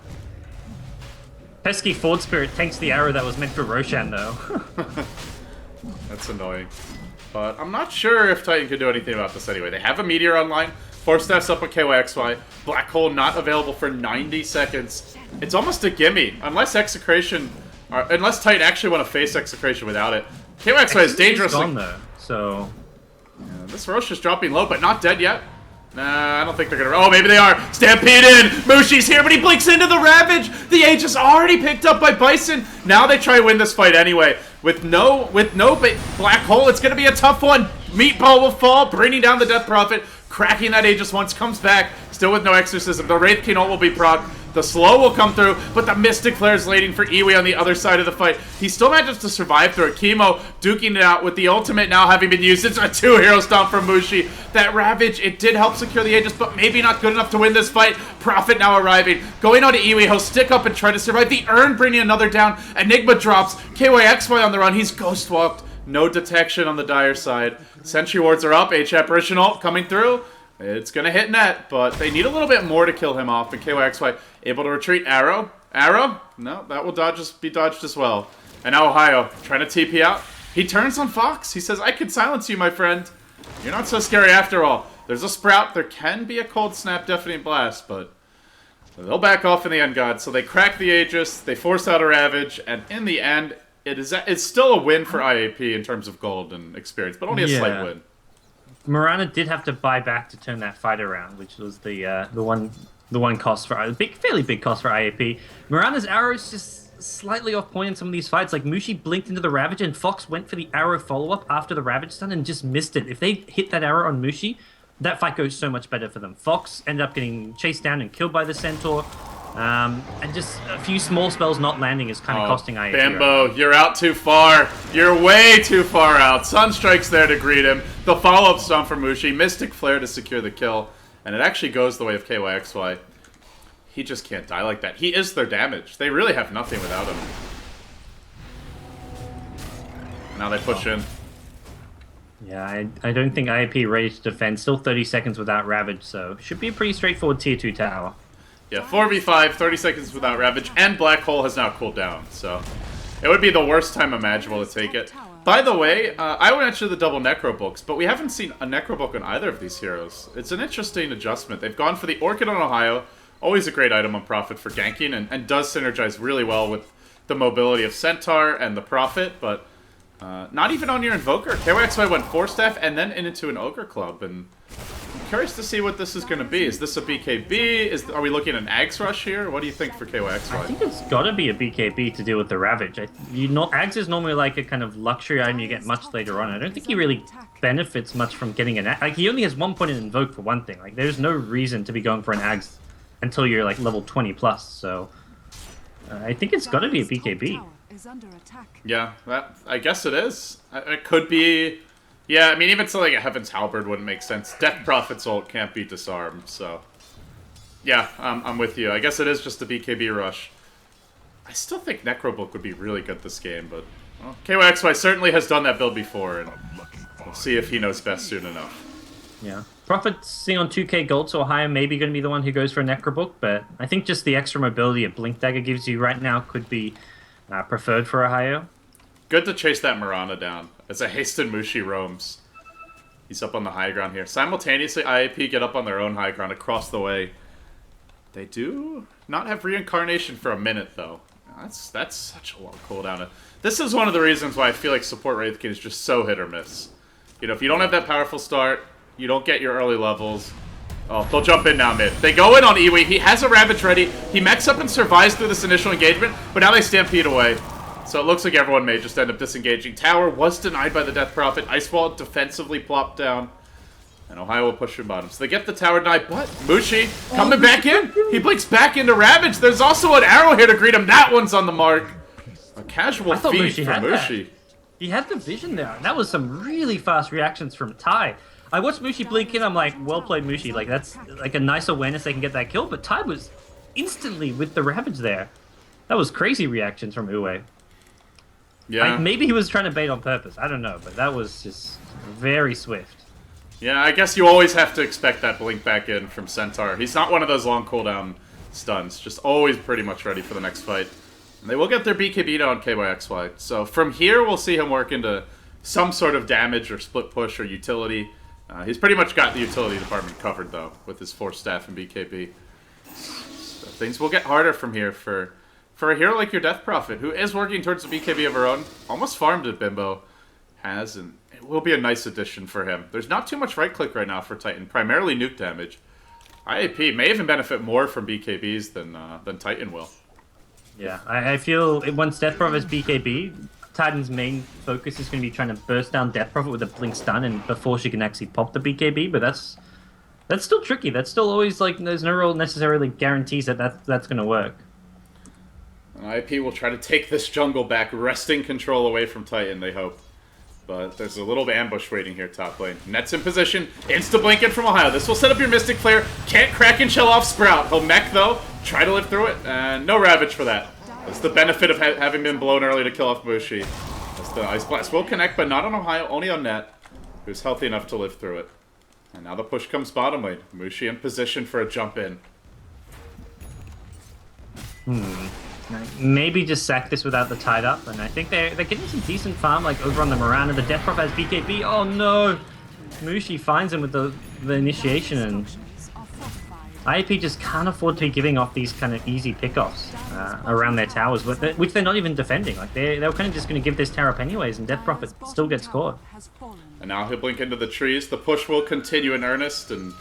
Pesky Ford Spirit tanks the arrow that was meant for Roshan, though. That's annoying. But I'm not sure if Titan can do anything about this anyway. They have a Meteor online. 4 steps up with KYXY. Black Hole not available for 90 seconds. It's almost a gimme. Unless Execration... unless Titan actually want to face Execration without it. KYXY is dangerous. Gone, though, so... Yeah, this Roche is dropping low, but not dead yet. Nah, I don't think they're gonna... Oh, maybe they are. Stampede in! Mushi's here, but he blinks into the Ravage! The Age is already picked up by Bison! Now they try to win this fight anyway. With no Black Hole, it's gonna be a tough one. Meatball will fall, bringing down the Death Prophet. Cracking that Aegis once, comes back, still with no Exorcism. The Wraith King ult will be proc. The slow will come through, but the Mystic Flare is waiting for Iwi on the other side of the fight. He still manages to survive through it. Chemo duking it out with the ultimate now having been used. It's a 2-hero stomp from Mushi. That Ravage, it did help secure the Aegis, but maybe not good enough to win this fight. Prophet now arriving. Going on to Iwi, he'll stick up and try to survive. The Urn bringing another down. Enigma drops. KYXY on the run. He's ghost walked. No detection on the Dire side. Sentry wards are up. H-Apparition ult coming through. It's going to hit net, but they need a little bit more to kill him off. And KYXY able to retreat. Arrow? Arrow? No, that will be dodged as well. And now Ohio trying to TP out. He turns on Fox. He says, I can silence you, my friend. You're not so scary after all. There's a Sprout. There can be a Cold Snap Deafening Blast, but they'll back off in the end, God. So they crack the Aegis. They force out a Ravage. And in the end, it's still a win for IAP in terms of gold and experience, but only a slight win. Mirana did have to buy back to turn that fight around, which was the one cost for fairly big cost for IAP. Mirana's arrow is just slightly off point in some of these fights. Like Mushi blinked into the Ravage, and Fox went for the arrow follow up after the Ravage stun and just missed it. If they hit that arrow on Mushi, that fight goes so much better for them. Fox ended up getting chased down and killed by the Centaur. And just a few small spells not landing is kind of costing IAP. Bimbo, you're out too far. You're way too far out. Sunstrike's there to greet him. The follow-up stun from Mushi. Mystic Flare to secure the kill. And it actually goes the way of KYXY. He just can't die like that. He is their damage. They really have nothing without him. Now they push in. Yeah, I don't think IAP ready to defend. Still 30 seconds without Ravage, so should be a pretty straightforward tier 2 tower. Yeah, 4v5, 30 seconds without Ravage, and Black Hole has now cooled down, so it would be the worst time imaginable to take it. By the way, I went into the double Necro books, but we haven't seen a Necro book on either of these heroes. It's an interesting adjustment. They've gone for the Orchid on Ohio, always a great item on Prophet for ganking, and does synergize really well with the mobility of Centaur and the Prophet, but not even on your Invoker. KYXY went 4-staff and then into an Ogre Club, and I'm curious to see what this is going to be. Is this a BKB? Are we looking at an Ags Rush here? What do you think for KYXY? I think it's got to be a BKB to deal with the Ravage. Ags is normally like a kind of luxury item you get much later on. I don't think he really benefits much from getting an Ags. Like, he only has 1 point in Invoke for one thing. Like, there's no reason to be going for an Ags until you're like level 20 plus. So I think it's got to be a BKB. Yeah, I guess it is. It could be. Yeah, I mean, even something like a Heaven's Halberd wouldn't make sense. Death Prophet's ult can't be disarmed, so... Yeah, I'm with you. I guess it is just a BKB rush. I still think Necrobook would be really good this game, but... Well, KYXY certainly has done that build before, and we'll see if he knows best soon enough. Yeah. Prophet's sitting on 2k gold, so Ohio maybe going to be the one who goes for a Necrobook, but I think just the extra mobility a Blink Dagger gives you right now could be preferred for Ohio. Good to chase that Mirana down as a Hasten Mushi roams. He's up on the high ground here. Simultaneously, IAP get up on their own high ground across the way. They do not have Reincarnation for a minute, though. That's such a long cooldown. This is one of the reasons why I feel like support Wraithkin is just so hit or miss. You know, if you don't have that powerful start, you don't get your early levels. Oh, they'll jump in now mid. They go in on Iwi. He has a Ravage ready. He mechs up and survives through this initial engagement, but now they stampede away. So it looks like everyone may just end up disengaging. Tower was denied by the Death Prophet. Ice Wall defensively plopped down. And Ohio will push from bottom. So they get the tower denied, but Mushi coming back in. He blinks back into Ravage. There's also an arrow here to greet him. That one's on the mark. A casual feed for Mushi. He had the vision there. That was some really fast reactions from Tai. I watched Mushi blink in. I'm like, well played, Mushi. Like, that's like a nice awareness they can get that kill. But Tai was instantly with the Ravage there. That was crazy reactions from Uwe. Yeah. Like, maybe he was trying to bait on purpose. I don't know, but that was just very swift. Yeah, I guess you always have to expect that blink back in from Centaur. He's not one of those long cooldown stuns. Just always pretty much ready for the next fight. And they will get their BKB on KYXY. So from here, we'll see him work into some sort of damage or split push or utility. He's pretty much got the utility department covered, though, with his 4-staff and BKB. So things will get harder from here for a hero like your Death Prophet, who is working towards a BKB of her own. Almost farmed it, Bimbo has, and it will be a nice addition for him. There's not too much right-click right now for Titan, primarily nuke damage. IAP may even benefit more from BKBs than Titan will. Yeah, I feel once Death Prophet's BKB, Titan's main focus is going to be trying to burst down Death Prophet with a blink stun, and before she can actually pop the BKB. But that's still tricky. That's still always like there's no real necessarily guarantees that's going to work. IAP will try to take this jungle back, wresting control away from Titan. They hope, but there's a little bit ambush waiting here top lane. Net's in position. Insta-blink in from Ohio. This will set up your Mystic Flare. Can't crack and shell off Sprout. He'll mech, though. Try to live through it. And no Ravage for that. That's the benefit of having been blown early to kill off Mushi. That's the Ice Blast will connect, but not on Ohio. Only on Net, who's healthy enough to live through it. And now the push comes bottom lane. Mushi in position for a jump in. Maybe just sack this without the tied up, and I think they're getting some decent farm, like over on the Mirana. The Death Prop has BKB. Oh no! Mushi finds him with the initiation, and IAP just can't afford to be giving off these kind of easy pickoffs around their towers, which they're not even defending. Like they're kind of just going to give this tower up anyways, and Death Prophet still gets caught. And now he'll blink into the trees. The push will continue in earnest, and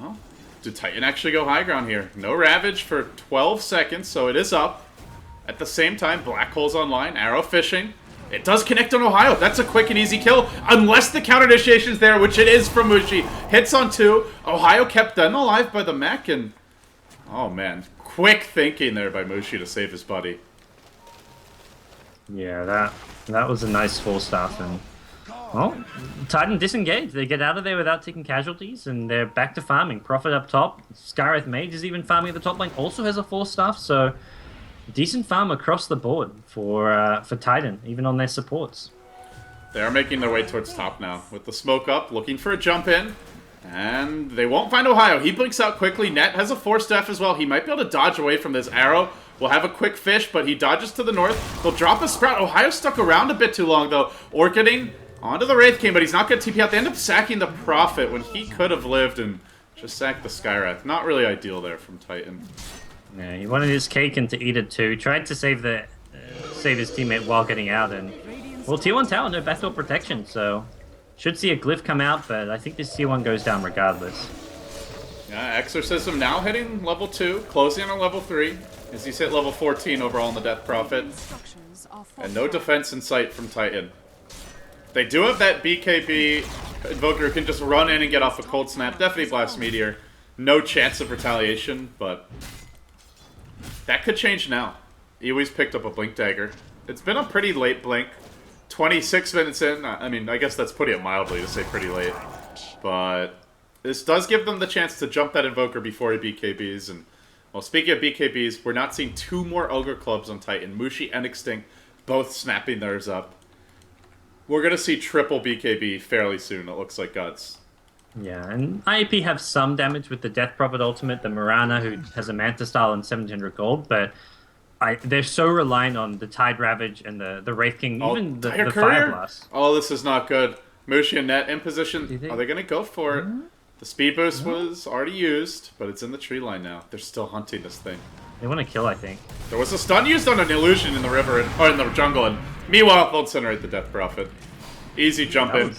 well, did Titan actually go high ground here? No Ravage for 12 seconds, so it is up. At the same time, Black Hole's online, arrow fishing. It does connect on Ohio. That's a quick and easy kill, unless the counter initiation's there, which it is from Mushi. Hits on 2. Ohio kept then alive by the mech, and oh man, quick thinking there by Mushi to save his buddy. Yeah, that was a nice full staff, and well, Titan disengaged. They get out of there without taking casualties, and they're back to farming. Prophet up top. Skywrath Mage is even farming at the top lane. Also has a 4 staff, so decent farm across the board for Titan, even on their supports. They are making their way towards top now, with the smoke up, looking for a jump in. And they won't find Ohio. He blinks out quickly. Net has a 4 staff as well. He might be able to dodge away from this arrow. We'll have a quick fish, but he dodges to the north. They'll drop a Sprout. Ohio stuck around a bit too long, though. Orchiding onto the Wraith King, but he's not going to TP out. They end up sacking the Prophet when he could have lived and just sacked the Skywrath. Not really ideal there from Titan. Yeah, he wanted his cake and to eat it too. Tried to save his teammate while getting out, and well, tier 1 tower, no backdoor protection, so should see a glyph come out, but I think this tier 1 goes down regardless. Yeah, Exorcism now hitting level 2, closing on level 3, as he's hit level 14 overall in the Death Prophet. And no defense in sight from Titan. They do have that BKB Invoker who can just run in and get off a Cold Snap. Definitely Blast Meteor. No chance of retaliation, but that could change now. Iwi's picked up a Blink Dagger. It's been a pretty late blink. 26 minutes in. I mean, I guess that's putting it mildly to say pretty late. But this does give them the chance to jump that Invoker before he BKBs. And, well, speaking of BKBs, we're not seeing 2 more Ogre Clubs on Titan. Mushi and Extinct both snapping theirs up. We're going to see triple BKB fairly soon, it looks like, Guts. Yeah, and IAP have some damage with the Death Prophet ultimate, the Mirana, who has a Manta style and 700 gold, but they're so reliant on the Tide Ravage and the Wraith King, even the Fire Blast. Oh, this is not good. Mushi and Net in position. Are they going to go for it? The speed boost was already used, but it's in the tree line now. They're still hunting this thing. They want to kill, I think. There was a stun used on an illusion in the river, or in the jungle, and meanwhile, they'll incinerate the Death Prophet. Easy jump in.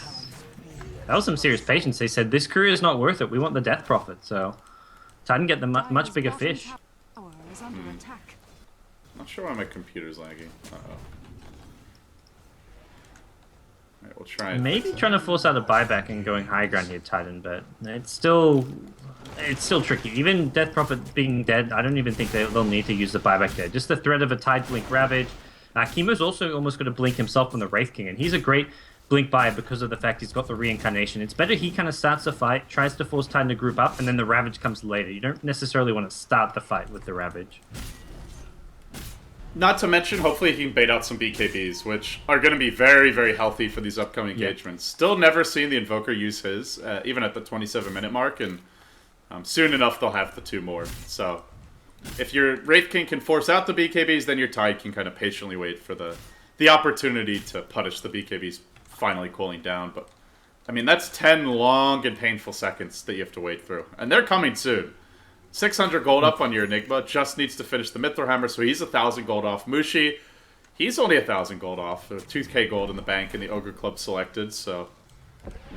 That was some serious patience. They said, this crew is not worth it. We want the Death Prophet, so Titan get the much bigger fish. Not sure why my computer's lagging. Uh-oh. Alright, we'll try it. Maybe trying to force out a buyback and going high ground here, Titan, but it's still tricky. Even Death Prophet being dead, I don't even think they'll need to use the buyback there. Just the threat of a Tide Blink Ravage. Chemo's also almost got to blink himself from the Wraith King, and he's a great blink buy because of the fact he's got the reincarnation. It's better he kind of starts the fight, tries to force Titan to group up, and then the Ravage comes later. You don't necessarily want to start the fight with the Ravage. Not to mention, hopefully he can bait out some BKBs, which are going to be very, very healthy for these upcoming engagements. Still never seen the Invoker use his, even at the 27-minute mark, and soon enough they'll have the 2 more. So if your Wraith King can force out the BKBs, then your Tide can kind of patiently wait for the opportunity to punish the BKBs finally cooling down. But I mean, that's 10 long and painful seconds that you have to wait through, and they're coming soon. 600 gold up on your Enigma, just needs to finish the Mithril Hammer, so he's 1,000 gold off. Mushi, he's only 1,000 gold off, 2k gold in the bank and the Ogre Club selected, so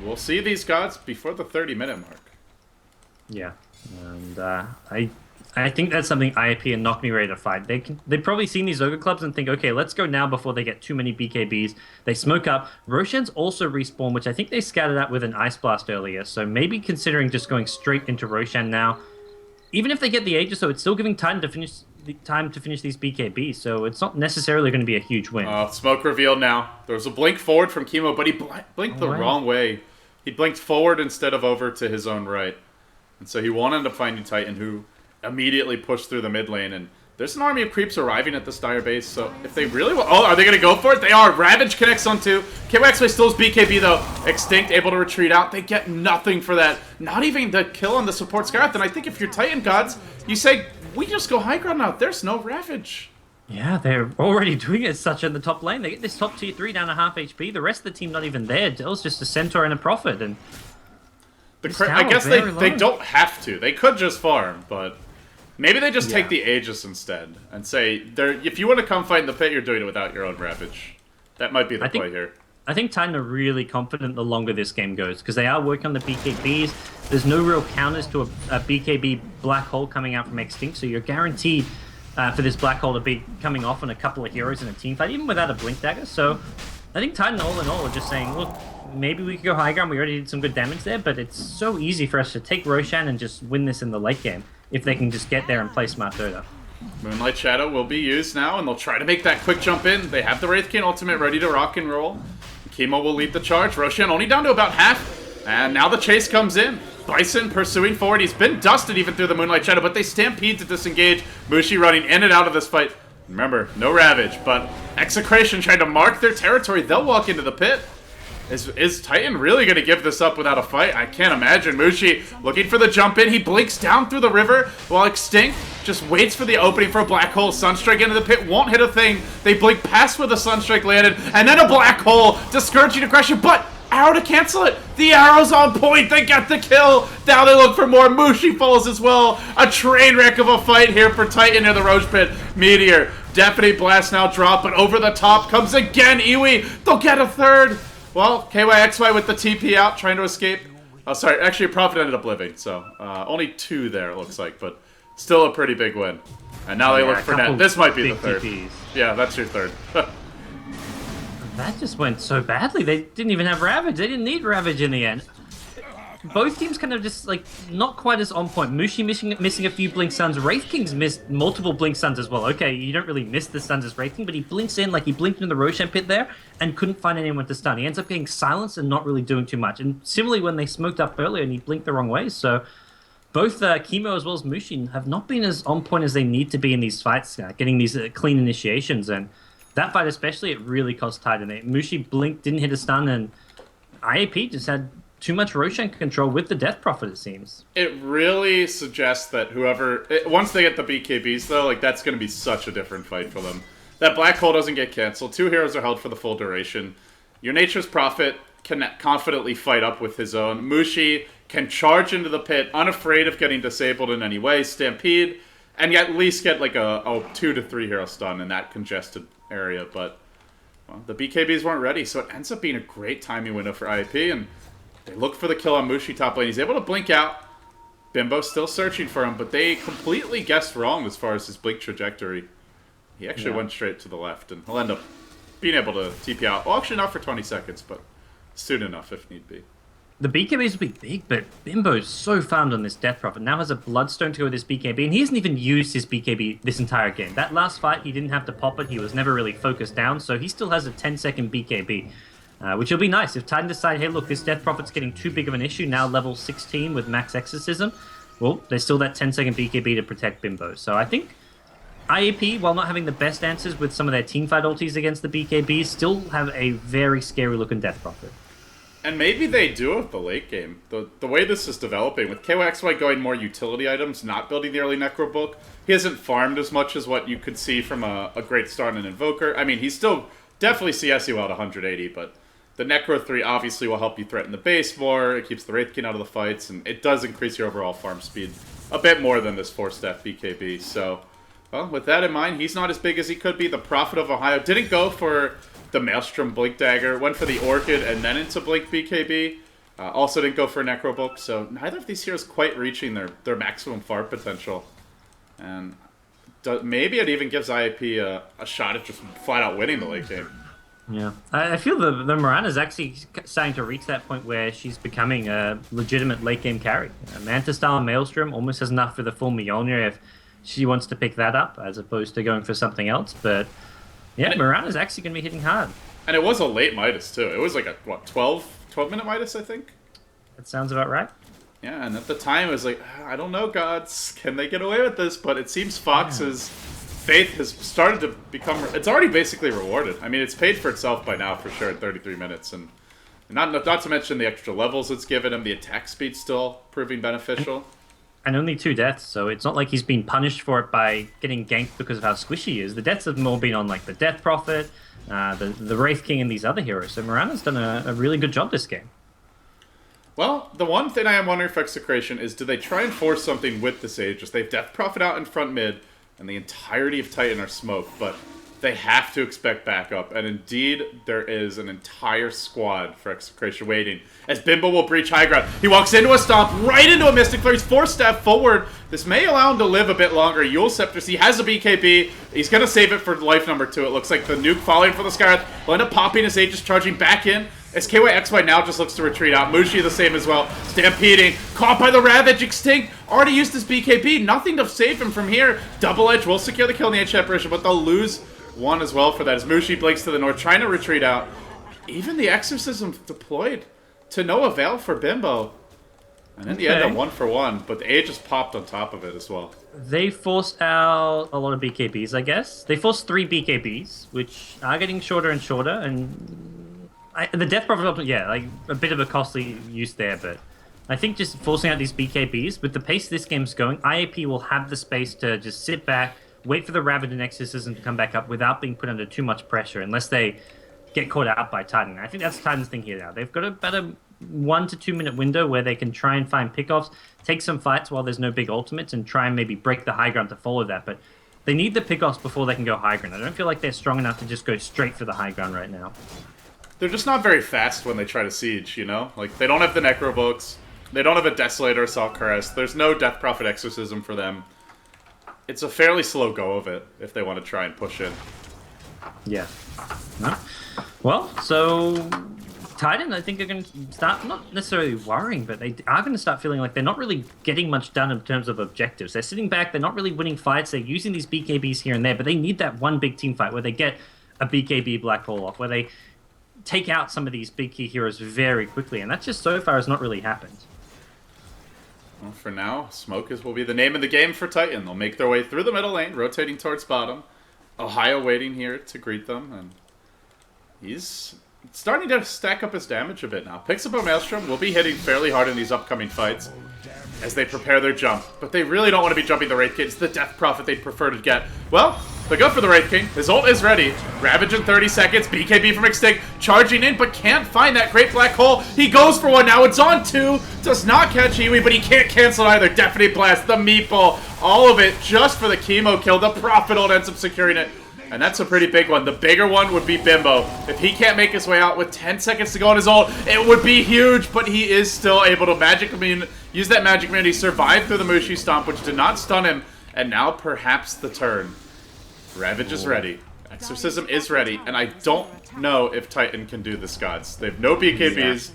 we'll see these gods before the 30-minute mark. Yeah, and I think that's something IAP and Knock Me ready to fight. They've probably seen these Ogre Clubs and think, okay, let's go now before they get too many BKBs. They smoke up. Roshan's also respawn, which I think they scattered out with an Ice Blast earlier, so maybe considering just going straight into Roshan now. Even if they get the Aegis, so it's still giving time to finish these BKBs, so it's not necessarily going to be a huge win. Smoke reveal now. There was a blink forward from Chemo, but he blinked the wrong way. He blinked forward instead of over to his own right. And so he won't end up finding Titan, who immediately pushed through the mid lane and There's an army of creeps arriving at this dire base, so if they really will... Oh, are they going to go for it? They are. Ravage connects on 2. KYXY still has BKB, though. Extinct able to retreat out. They get nothing for that. Not even the kill on the support Scarlet. And I think if you're Titan Gods, you say, we just go high ground now. There's no Ravage. Yeah, they're already doing it such in the top lane. They get this top tier 3 down to half HP. The rest of the team not even there. Dell's just a Centaur and a Prophet. And I guess they don't have to. They could just farm, but... Maybe they just take the Aegis instead and say, if you want to come fight in the pit, you're doing it without your own Ravage. That might be the play here. I think Titan are really confident the longer this game goes, because they are working on the BKBs. There's no real counters to a BKB black hole coming out from Extinct, so you're guaranteed for this black hole to be coming off on a couple of heroes in a team fight, even without a Blink Dagger. So I think Titan, all in all, are just saying, look, maybe we could go high ground. We already did some good damage there, but it's so easy for us to take Roshan and just win this in the late game if they can just get there and play smart Dota. Moonlight Shadow will be used now, and they'll try to make that quick jump in. They have the Wraith King ultimate ready to rock and roll. Chemo will lead the charge. Roshan only down to about half, and now the chase comes in. Bison pursuing forward. He's been dusted even through the Moonlight Shadow, but they stampede to disengage. Mushi running in and out of this fight. Remember, no Ravage, but Execration trying to mark their territory. They'll walk into the pit. Is Titan really going to give this up without a fight? I can't imagine. Mushi looking for the jump in. He blinks down through the river while Extinct just waits for the opening for a black hole. Sunstrike into the pit. Won't hit a thing. They blink past where the Sunstrike landed. And then a black hole. Discouraging aggression. But arrow to cancel it. The arrow's on point. They get the kill. Now they look for more. Mushi falls as well. A train wreck of a fight here for Titan near the Roach Pit. Meteor. Deafening Blast now drop. But over the top comes again Iwi. They'll get a third. Well, KYXY with the TP out, trying to escape. Oh, sorry. Actually, Prophet ended up living, so only 2 there, it looks like, but still a pretty big win. And now they look for net. This might be the third. TPs. Yeah, that's your third. That just went so badly. They didn't even have Ravage. They didn't need Ravage in the end. Both teams kind of just, like, not quite as on point. Mushi missing a few Blink Suns. Wraith King's missed multiple Blink Suns as well. Okay, you don't really miss the stuns as Wraith King, but he blinks in, like he blinked in the Roshan pit there, and couldn't find anyone to stun. He ends up getting silenced and not really doing too much. And similarly, when they smoked up earlier and he blinked the wrong way, so both Chemo as well as Mushi have not been as on point as they need to be in these fights, getting these clean initiations. And that fight especially, it really cost Titan. Mushi blinked, didn't hit a stun, and IAP just had too much Roshan control with the Death Prophet, it seems. It really suggests that once they get the BKBs, though, like, that's going to be such a different fight for them. That Black Hole doesn't get canceled. 2 heroes are held for the full duration. Your Nature's Prophet can confidently fight up with his own. Mushi can charge into the pit, unafraid of getting disabled in any way, stampede, and at least get, like, a 2 to 3 hero stun in that congested area. But, well, the BKBs weren't ready, so it ends up being a great timing window for IAP, and they look for the kill on Mushi top lane. He's able to blink out. Bimbo's still searching for him, but they completely guessed wrong as far as his blink trajectory. He actually went straight to the left, and he'll end up being able to TP out. Well, actually not for 20 seconds, but soon enough if need be. The BKBs will be big, but Bimbo's so found on this Death Prophet. Now has a Bloodstone to go with his BKB, and he hasn't even used his BKB this entire game. That last fight, he didn't have to pop it. He was never really focused down, so he still has a 10-second BKB. Which will be nice. If Titan decide, hey, look, this Death Prophet's getting too big of an issue, now level 16 with max Exorcism, well, there's still that 10-second BKB to protect Bimbo. So I think IAP, while not having the best answers with some of their teamfight ultis against the BKBs, still have a very scary-looking Death Prophet. And maybe they do with the late game. The way this is developing, with KYXY going more utility items, not building the early Necro book, he hasn't farmed as much as what you could see from a great start in an Invoker. I mean, he's still definitely CS you out 180, but the Necro 3 obviously will help you threaten the base more, it keeps the Wraith King out of the fights, and it does increase your overall farm speed a bit more than this 4-step BKB. So, well, with that in mind, he's not as big as he could be. The Prophet of Ohio didn't go for the Maelstrom Blink Dagger, went for the Orchid and then into Blink BKB. Also didn't go for a Necro Book, so neither of these heroes quite reaching their maximum farm potential. And maybe it even gives IAP a shot at just flat out winning the late game. Yeah, I feel the Mirana's actually starting to reach that point where she's becoming a legitimate late game carry. Manta style Maelstrom almost has enough for the full Mjolnir if she wants to pick that up as opposed to going for something else. But yeah, Mirana's actually going to be hitting hard. And it was a late Midas too. It was like a, what, 12-minute Midas, I think? That sounds about right. Yeah, and at the time it was like, I don't know, gods, can they get away with this? But it seems Fox is faith has started to become... It's already basically rewarded. I mean, it's paid for itself by now, for sure, at 33 minutes. And not to mention the extra levels it's given him. The attack speed's still proving beneficial. And only 2 deaths, so it's not like he's been punished for it by getting ganked because of how squishy he is. The deaths have more been on like the Death Prophet, the Wraith King, and these other heroes. So Mirana's done a really good job this game. Well, the one thing I am wondering for Execration is, do they try and force something with this Aegis? They have Death Prophet out in front mid, and the entirety of Titan are smoked, but they have to expect backup. And indeed, there is an entire squad for Execration waiting, as Bimbo will breach high ground. He walks into a stomp, right into a Mystic Flare. He's 4-step forward. This may allow him to live a bit longer. Yule Scepter, he has a BKB. He's going to save it for life number 2. It looks like the nuke falling for the Skyrath will end up popping his Aegis, charging back in. As KYXY now just looks to retreat out. Mushi the same as well. Stampeding. Caught by the Ravage. Extinct. Already used his BKB. Nothing to save him from here. Double Edge will secure the kill in the Edge Separation, but they'll lose one as well for that. As Mushi blinks to the north, trying to retreat out. Even the Exorcism deployed to no avail for Bimbo. And in the end, a 1-for-1. But the Aegis popped on top of it as well. They forced out a lot of BKBs, I guess. They forced 3 BKBs, which are getting shorter and shorter, and... the Death Prophet, yeah, like a bit of a costly use there, but I think just forcing out these BKBs, with the pace this game's going, IAP will have the space to just sit back, wait for the Ravage and Exorcism to come back up without being put under too much pressure, unless they get caught out by Titan. I think that's Titan's thing here now. They've got about a 1 to 2 minute window where they can try and find pickoffs, take some fights while there's no big ultimates, and try and maybe break the high ground to follow that, but they need the pickoffs before they can go high ground. I don't feel like they're strong enough to just go straight for the high ground right now. They're just not very fast when they try to siege, you know? Like, they don't have the Necrobooks. They don't have a Desolator Assault Caress. There's no Death Prophet Exorcism for them. It's a fairly slow go of it if they want to try and push in. Yeah. No. Well, so Titan, I think, are going to start, not necessarily worrying, but they are going to start feeling like they're not really getting much done in terms of objectives. They're sitting back, they're not really winning fights, they're using these BKBs here and there, but they need that one big team fight where they get a BKB Black Hole off, where they take out some of these big key heroes very quickly, and that just so far has not really happened. Well, for now, Smoke will be the name of the game for Titan. They'll make their way through the middle lane, rotating towards bottom. Ohio waiting here to greet them, and he's starting to stack up his damage a bit now. Picks up a Maelstrom, will be hitting fairly hard in these upcoming fights as they prepare their jump. But they really don't want to be jumping the Wraith King. It's the Death Prophet they'd prefer to get. Well, they go for the Wraith King. His ult is ready. Ravage in 30 seconds. BKB from Extinct. Charging in, but can't find that great black hole. He goes for one now. It's on 2. Does not catch Iwi, but he can't cancel it either. Deafening Blast, the Meatball. All of it just for the chemo kill. The Prophet ult ends up securing it. And that's a pretty big one. The bigger one would be Bimbo. If he can't make his way out with 10 seconds to go on his ult, it would be huge, but he is still able to use that Magic Immunity, survive through the Mushi Stomp, which did not stun him, and now perhaps the turn. Ravage is ready. Exorcism is ready, and I don't know if Titan can do this, gods. They have no BKBs.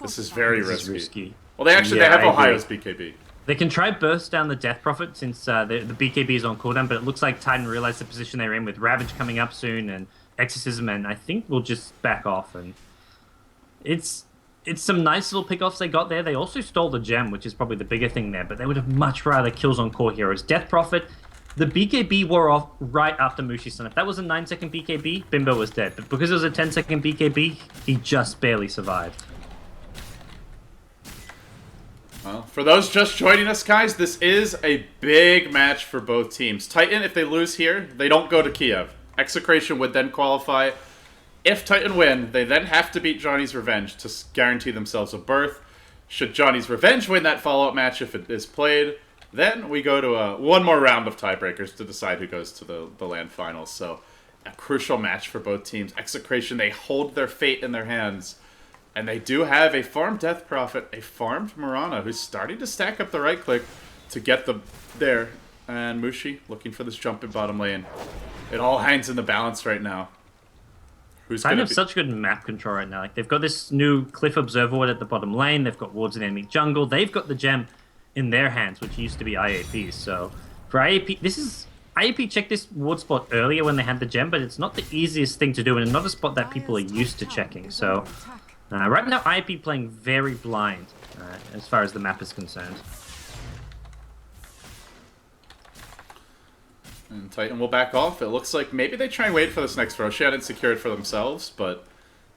This is very risky. Well, they have Ohio's BKB. They can try burst down the Death Prophet since the BKB is on cooldown, but it looks like Titan realized the position they're in with Ravage coming up soon and Exorcism, and I think we'll just back off. And it's some nice little pickoffs they got there. They also stole the gem, which is probably the bigger thing there, but they would have much rather kills on core heroes. Death Prophet, the BKB wore off right after Mushi Stun. If that was a 9-second BKB, Bimbo was dead. But because it was a 10-second BKB, he just barely survived. Well, for those just joining us, guys, this is a big match for both teams. Titan, if they lose here, they don't go to Kiev. Execration would then qualify. If Titan win, they then have to beat Johnny's Revenge to guarantee themselves a berth. Should Johnny's Revenge win that follow-up match if it is played, then we go to one more round of tiebreakers to decide who goes to the LAN finals. So, a crucial match for both teams. Execration, they hold their fate in their hands. And they do have a farmed Death Prophet, a farmed Mirana, who's starting to stack up the right click to get them there. And Mushi looking for this jump in bottom lane. It all hangs in the balance right now. Who's going to have such good map control right now. Like, they've got this new Cliff Observer Ward at the bottom lane. They've got wards in enemy jungle. They've got the gem in their hands, which used to be IAP. So for IAP, IAP checked this ward spot earlier when they had the gem, but it's not the easiest thing to do, and not a spot that people are used to checking. So right now, IAP playing very blind as far as the map is concerned. And Titan will back off. It looks like maybe they try and wait for this next Roshan and secure it for themselves, but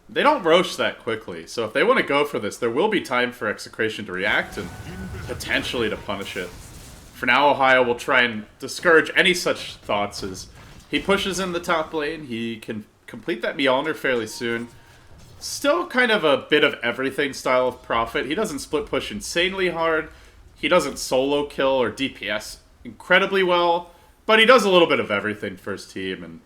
they don't Rosh that quickly. So if they want to go for this, there will be time for Execration to react and potentially to punish it. For now, Ohio will try and discourage any such thoughts as he pushes in the top lane. He can complete that Mjolnir fairly soon. Still kind of a bit of everything style of Prophet. He doesn't split push insanely hard. He doesn't solo kill or DPS incredibly well. But he does a little bit of everything for his team. And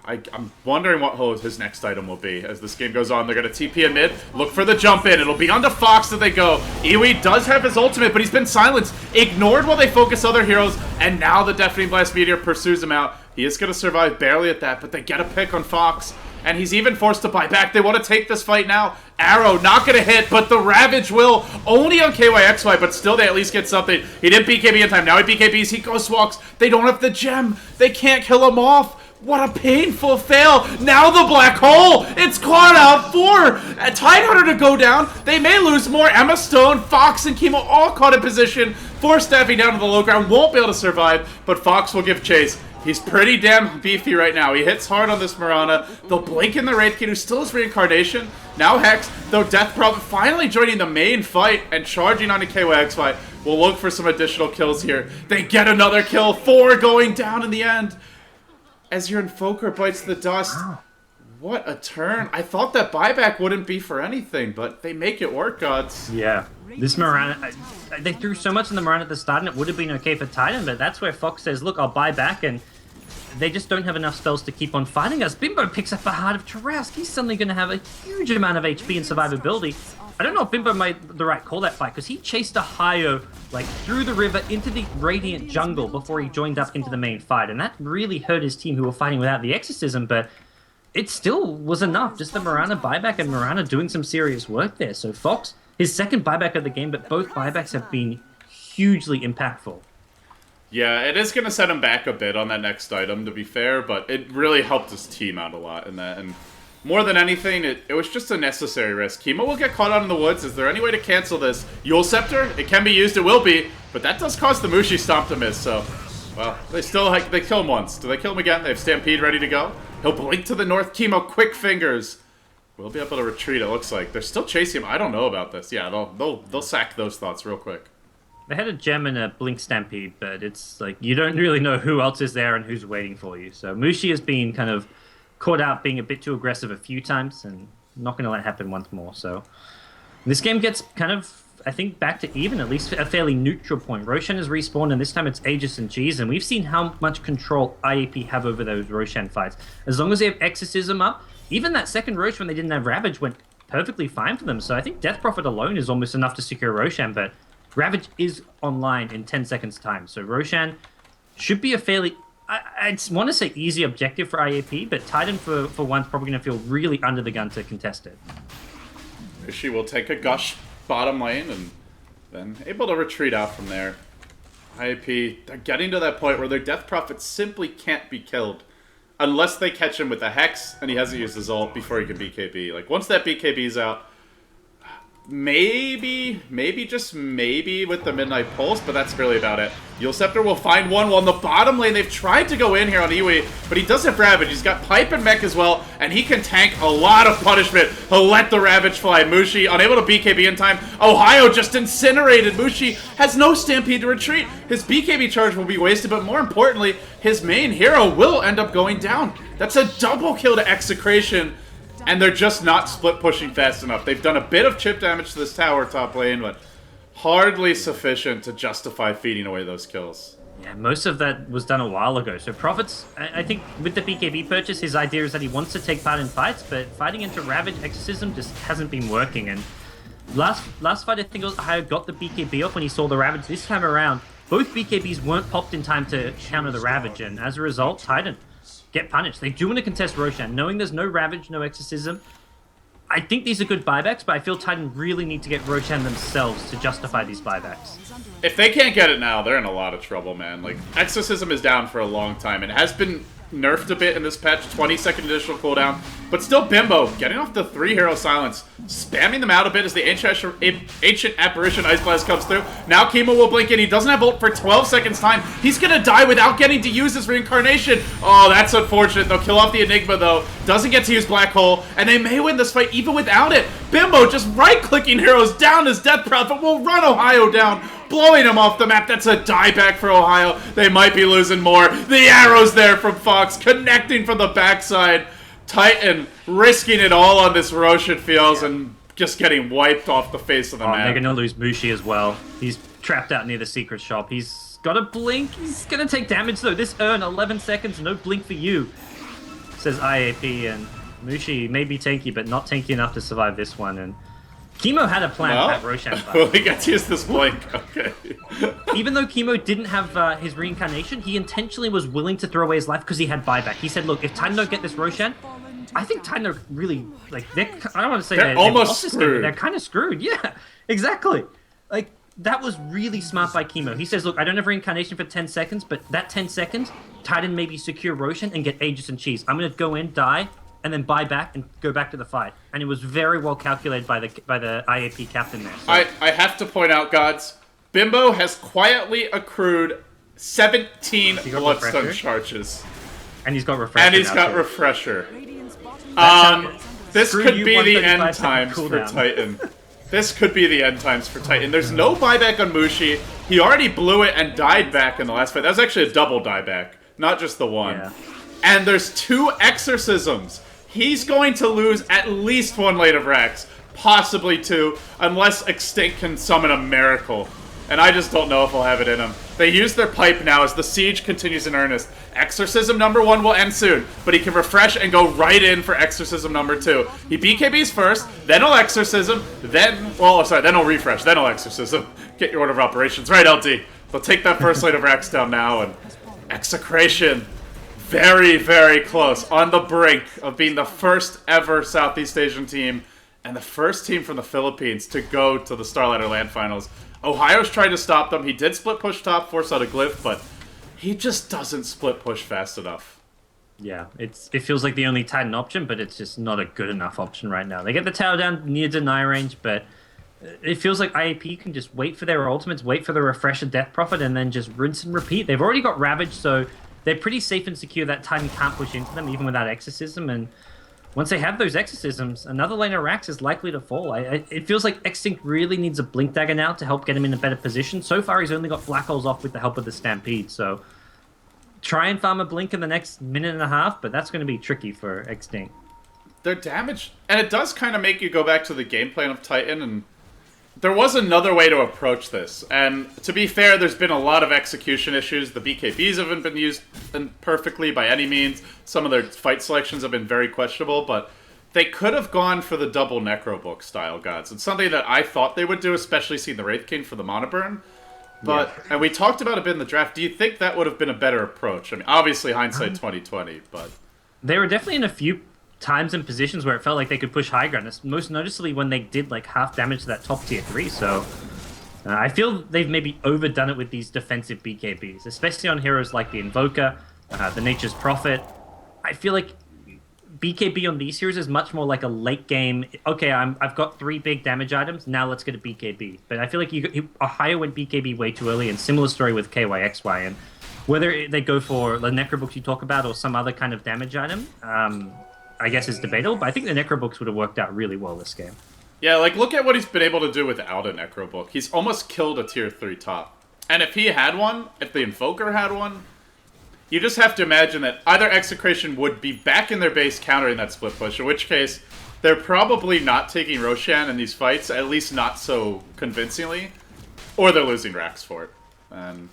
I'm wondering what his next item will be. As this game goes on, they're going to TP in mid. Look for the jump in. It'll be onto Fox that they go. Iwi does have his ultimate, but he's been silenced. Ignored while they focus other heroes. And now the Deafening Blast Meteor pursues him out. He is going to survive barely at that, but they get a pick on Fox. And he's even forced to buy back. They want to take this fight now. Arrow not going to hit, but the Ravage will. Only on KYXY, but still they at least get something. He didn't BKB in time. Now he BKBs. He ghost walks. They don't have the gem. They can't kill him off. What a painful fail. Now the black hole. It's caught out for Tidehunter to go down. They may lose more. Emma Stone, Fox, and Kimo all caught in position. Force staffing down to the low ground. Won't be able to survive, but Fox will give chase. He's pretty damn beefy right now. He hits hard on this Mirana. They'll blink in the Wraith Kid, who still has Reincarnation. Now Hex, though Death Prophet finally joining the main fight and charging onto KYXY. We'll look for some additional kills here. They get another kill. 4 going down in the end. As your Invoker bites the dust. What a turn. I thought that buyback wouldn't be for anything, but they make it work, gods. Yeah. This Mirana, they threw so much in the Mirana at the start, and it would have been okay for Titan, but that's where Fox says, look, I'll buy back, and they just don't have enough spells to keep on fighting us. Bimbo picks up the Heart of Tarask. He's suddenly going to have a huge amount of HP and survivability. I don't know if Bimbo made the right call that fight, because he chased Ohio like through the river into the Radiant jungle before he joined up into the main fight, and that really hurt his team who were fighting without the Exorcism, but it still was enough. Just the Mirana buyback and Mirana doing some serious work there. So Fox, his second buyback of the game, but both buybacks have been hugely impactful. Yeah, it is going to set him back a bit on that next item, to be fair, but it really helped his team out a lot in that. And more than anything, it was just a necessary risk. Kimo will get caught out in the woods. Is there any way to cancel this? Yule Scepter? It can be used, it will be, but that does cause the Mushi Stomp to miss, so... Well, they kill him once. Do they kill him again? They have Stampede ready to go. He'll blink to the north. Kimo, quick fingers. We'll be able to retreat, it looks like. They're still chasing him. I don't know about this. Yeah, they'll sack those thoughts real quick. They had a gem and a blink Stampede, but it's like you don't really know who else is there and who's waiting for you. So Mushi has been kind of caught out being a bit too aggressive a few times and not going to let it happen once more. So this game gets kind of, I think, back to even, at least a fairly neutral point. Roshan has respawned, and this time it's Aegis and Cheese, and we've seen how much control IAP have over those Roshan fights. As long as they have Exorcism up, even that second Rosh when they didn't have Ravage went perfectly fine for them. So I think Death Prophet alone is almost enough to secure Roshan, but Ravage is online in 10 seconds time. So Roshan should be a fairly, I want to say easy objective for IAP, but Titan for once probably going to feel really under the gun to contest it. She will take a gush bottom lane and then able to retreat out from there. IAP, they're getting to that point where their Death Prophet simply can't be killed unless they catch him with a Hex and he hasn't used his ult before he can BKB. Like, once that BKB's out, maybe, just maybe with the Midnight Pulse, but that's really about it. Yule Scepter will find one while in the bottom lane. They've tried to go in here on Iwi, but he does have Ravage. He's got Pipe and Mech as well, and he can tank a lot of punishment. He'll let the Ravage fly. Mushi unable to BKB in time. Ohio just incinerated. Mushi has no Stampede to retreat. His BKB charge will be wasted, but more importantly, his main hero will end up going down. That's a double kill to Execration. And they're just not split pushing fast enough. They've done a bit of chip damage to this tower top lane, but hardly sufficient to justify feeding away those kills. Yeah, most of that was done a while ago. So Prophet's, I think with the BKB purchase, his idea is that he wants to take part in fights, but fighting into Ravage Exorcism just hasn't been working. And last fight, I think it was Ohio got the BKB off when he saw the Ravage. This time around, both BKBs weren't popped in time to counter the Ravage, and as a result, Titan get punished. They do want to contest Roshan, knowing there's no Ravage, no Exorcism. I think these are good buybacks, but I feel Titan really need to get Roshan themselves to justify these buybacks. If they can't get it now, they're in a lot of trouble, man. Like, Exorcism is down for a long time, and has been nerfed a bit in this patch, 20-second additional cooldown. But still, Bimbo getting off the 3-hero silence, spamming them out a bit as the Ancient Apparition Ice Blast comes through. Now Kimo will blink in. He doesn't have ult for 12 seconds time. He's going to die without getting to use his reincarnation. Oh, that's unfortunate. They'll kill off the Enigma, though. Doesn't get to use Black Hole, and they may win this fight even without it. Bimbo just right-clicking heroes down as Death Prophet will run Ohio down, blowing him off the map. That's a dieback for Ohio. They might be losing more. The arrows there from Fox, connecting from the backside. Titan risking it all on this Roshan feels and just getting wiped off the face of the map. They're going to lose Mushi as well. He's trapped out near the secret shop. He's got a blink. He's going to take damage, though. This Urn, 11 seconds, no blink for you, says IAP. And Mushi may be tanky, but not tanky enough to survive this one. And Kimo had a plan at Roshan. Well, he gets to use this blink. Okay. Even though Kimo didn't have his reincarnation, he intentionally was willing to throw away his life because he had buyback. He said, look, if Titan don't get this Roshan, I think Titan are really, like, I don't want to say they're almost screwed. Game, but they're kind of screwed. Yeah, exactly. Like, that was really smart by Kimo. He says, look, I don't have reincarnation for 10 seconds, but that 10 seconds, Titan maybe secure Roshan and get Aegis and Cheese. I'm going to go in, die, and then buy back and go back to the fight. And it was very well calculated by the IAP captain there. So. I have to point out, gods, Bimbo has quietly accrued 17 Bloodstone charges. And he's got Refresher. And he's got Refresher. This could be the end times for Titan. This could be the end times for Titan. There's no buyback on Mushi. He already blew it and died back in the last fight. That was actually a double dieback, not just the one. Yeah. And there's 2 exorcisms. He's going to lose at least 1 Lane of Rax, possibly 2, unless Extinct can summon a miracle. And I just don't know if he'll have it in him. They use their pipe now as the siege continues in earnest. Exorcism number 1 will end soon, but he can refresh and go right in for Exorcism number 2. He BKBs first, then he'll Exorcism, then he'll refresh, then he'll Exorcism. Get your order of operations. Right, LD. They'll take that first Lane of Rax down now, and Execration. Very, very close. On the brink of being the first ever Southeast Asian team and the first team from the Philippines to go to the Starladder Land Finals. Ohio's trying to stop them. He did split push top, force out a glyph, but he just doesn't split push fast enough. Yeah, it feels like the only Titan option, but it's just not a good enough option right now. They get the tower down near deny range, but it feels like IAP can just wait for their ultimates, wait for the Refresher Death Prophet, and then just rinse and repeat. They've already got Ravage, so they're pretty safe and secure that Titan can't push into them, even without Exorcism, and once they have those Exorcisms, another lane of Rax is likely to fall. It feels like Extinct really needs a Blink Dagger now to help get him in a better position. So far, he's only got Black Holes off with the help of the Stampede, so try and farm a Blink in the next minute and a half, but that's going to be tricky for Extinct. They're damaged, and it does kind of make you go back to the game plan of Titan, and there was another way to approach this. And to be fair, there's been a lot of execution issues. The BKBs haven't been used perfectly by any means. Some of their fight selections have been very questionable, but they could have gone for the double Necrobook style, gods. It's something that I thought they would do, especially seeing the Wraith King for the Mana Burn. But, and we talked about it a bit in the draft, do you think that would have been a better approach? I mean, obviously hindsight 2020, but... They were definitely in a few times and positions where it felt like they could push high ground, most noticeably when they did like half damage to that top tier 3, so I feel they've maybe overdone it with these defensive BKBs, especially on heroes like the Invoker, the Nature's Prophet. I feel like BKB on these heroes is much more like a late game, okay, I've got 3 big damage items, now let's get a BKB. But I feel like Ohio went BKB way too early, and similar story with KYXY, and whether they go for the Necrobooks you talk about or some other kind of damage item, I guess is debatable, but I think the Necrobooks would have worked out really well this game. Yeah, like, look at what he's been able to do without a Necrobook. He's almost killed a tier 3 top. And if he had one, if the Invoker had one, you just have to imagine that either Execration would be back in their base countering that split push, in which case they're probably not taking Roshan in these fights, at least not so convincingly, or they're losing Rax for it. And,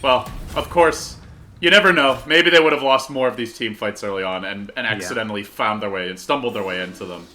well, of course... You never know. Maybe they would have lost more of these team fights early on and accidentally found their way and stumbled their way into them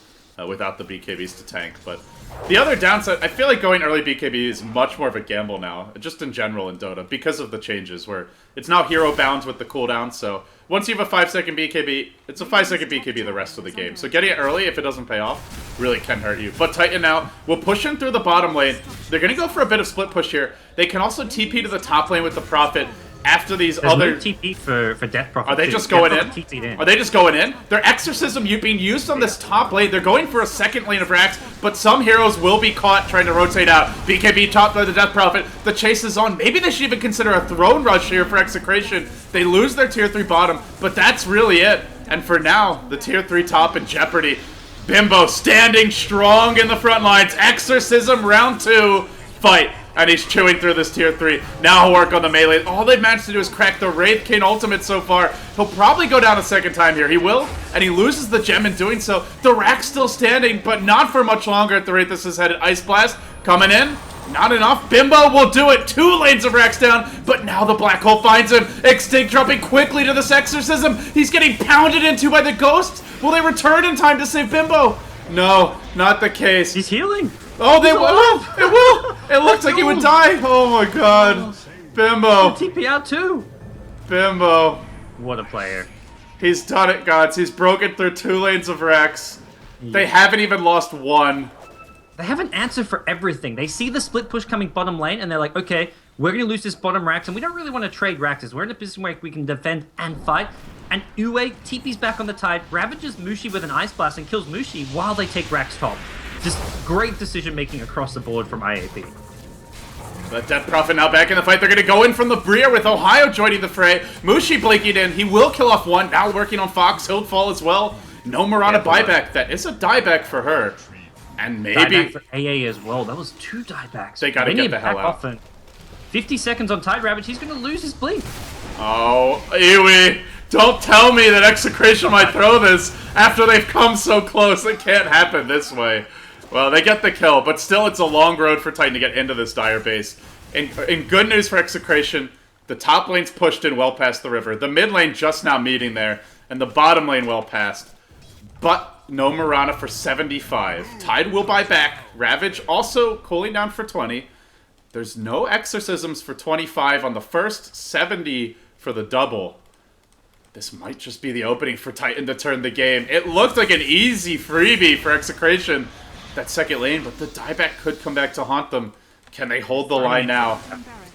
without the BKBs to tank. But the other downside, I feel like going early BKB is much more of a gamble now, just in general in Dota, because of the changes where it's now hero bound with the cooldown. So once you have a 5-second BKB, it's a 5-second BKB the rest of the game. So getting it early, if it doesn't pay off, really can hurt you. But Titan now will push in through the bottom lane. They're going to go for a bit of split push here. They can also TP to the top lane with the Prophet. after these There's other... no TP for Death Prophet. Are they too. just going Death in? Prophet TP'd in? Are they just going in? Their Exorcism being used on this top lane. They're going for a second lane of racks, but some heroes will be caught trying to rotate out. BKB topped by the Death Prophet. The chase is on. Maybe they should even consider a throne rush here for Execration. They lose their tier 3 bottom, but that's really it. And for now, the tier 3 top in jeopardy. Bimbo standing strong in the front lines. Exorcism round 2. Fight. And he's chewing through this tier 3. Now he'll work on the melee. All they've managed to do is crack the Wraith King ultimate so far. He'll probably go down a second time here. He will, and he loses the gem in doing so. The rack's still standing, but not for much longer at the rate this is headed. Ice Blast coming in. Not enough. Bimbo will do it. 2 lanes of racks down, but now the black hole finds him. Extinct dropping quickly to this Exorcism. He's getting pounded into by the ghosts. Will they return in time to save Bimbo? No, not the case. He's healing. Oh, they will! It will! It looked like he would die! Oh my god. Bimbo. TP out too. Bimbo. What a player. He's done it, gods. He's broken through 2 lanes of Rex. They haven't even lost 1. They have an answer for everything. They see the split push coming bottom lane, and they're like, okay, we're going to lose this bottom Rax, and we don't really want to trade Raxes. We're in a position where we can defend and fight. And Uwe TP's back on the Tide, ravages Mushi with an Ice Blast, and kills Mushi while they take Rax top. Just great decision-making across the board from IAP. The Death Prophet now back in the fight. They're going to go in from the Breer with Ohio joining the fray. Mushi blinking in. He will kill off 1. Now working on Fox. He'll fall as well. No Mirana buyback. That is a dieback for her. And maybe... Dieback for AA as well. That was 2 diebacks. They got to get the hell out. 50 seconds on Tide Ravage. He's going to lose his blink. Oh, Iwi. Don't tell me that Execration might throw this after they've come so close. It can't happen this way. Well, they get the kill, but still it's a long road for Titan to get into this dire base. In good news for Execration, the top lane's pushed in well past the river. The mid lane just now meeting there, and the bottom lane well past. But no Mirana for 75. Tide will buy back. Ravage also cooling down for 20. There's no Exorcisms for 25 on the first, 70 for the double. This might just be the opening for Titan to turn the game. It looked like an easy freebie for Execration, that second lane, but the dieback could come back to haunt them. Can they hold the line now?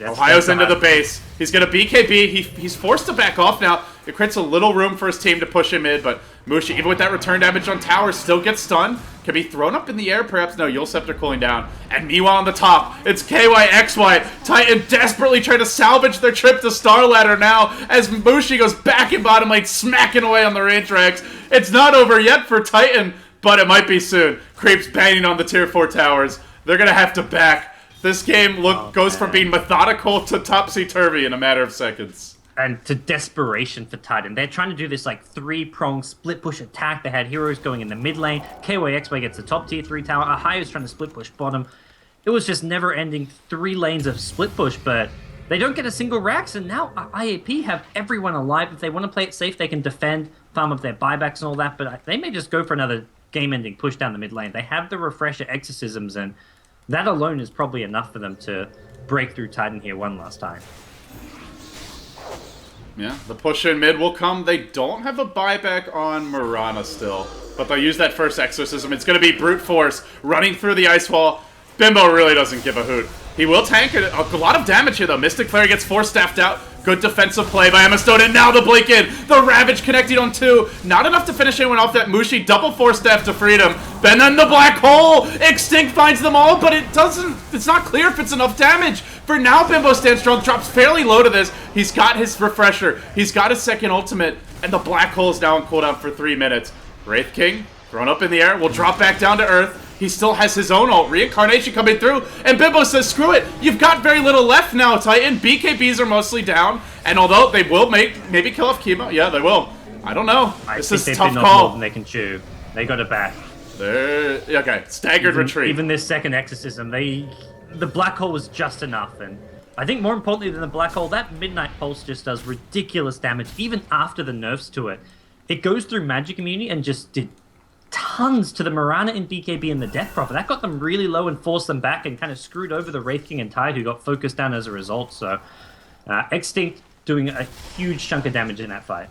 Ohio's into the base. He's going to BKB. He's forced to back off now. It creates a little room for his team to push him in, but Mushi, even with that return damage on tower, still gets stunned. Can be thrown up in the air, perhaps. No, Yule Scepter cooling down. And meanwhile on the top, it's KYXY. Titan desperately trying to salvage their trip to Starladder now as Mushi goes back in bottom lane, smacking away on the range racks. It's not over yet for Titan, but it might be soon. Creeps banging on the tier 4 towers. They're going to have to back. This game goes from being methodical to topsy-turvy in a matter of seconds. And to desperation for Titan. They're trying to do this like 3-pronged split push attack. They had heroes going in the mid lane. KYXY gets the top tier 3 tower. Ohio's trying to split push bottom. It was just never-ending 3 lanes of split push, but they don't get a single Rax, and now IAP have everyone alive. If they want to play it safe, they can defend, farm up their buybacks and all that, but they may just go for another game-ending push down the mid lane. They have the refresher Exorcisms, and that alone is probably enough for them to break through Titan here one last time. Yeah, the push in mid will come. They don't have a buyback on Mirana still, but they'll use that first Exorcism. It's going to be brute force running through the ice wall. Bimbo really doesn't give a hoot. He will tank it. A lot of damage here, though. Mystic Flare gets 4-staffed out. Good defensive play by Emma Stone, and now the blink in. The Ravage connecting on 2. Not enough to finish anyone off. That Mushi double 4-staff to freedom. And then the black hole. Extinct finds them all, but it's not clear if it's enough damage. For now, Bimbo stands strong, drops fairly low to this. He's got his refresher. He's got his second ultimate, and the black hole is now on cooldown for 3 minutes. Wraith King, thrown up in the air, will drop back down to earth. He still has his own ult. Reincarnation coming through. And Bimbo says, screw it. You've got very little left now, Titan. BKBs are mostly down. And although they will maybe kill off Chemo. Yeah, they will. I don't know. This is a tough call. More than they can chew. They got it back. Okay, staggered retreat. Even this second Exorcism, the Black Hole was just enough. And I think more importantly than the Black Hole, that Midnight Pulse just does ridiculous damage, even after the nerfs to it. It goes through magic immunity and just did tons to the Mirana and BKB and the Death Prophet. That got them really low and forced them back and kind of screwed over the Wraith King and Tide, who got focused down as a result. So, Extinct doing a huge chunk of damage in that fight.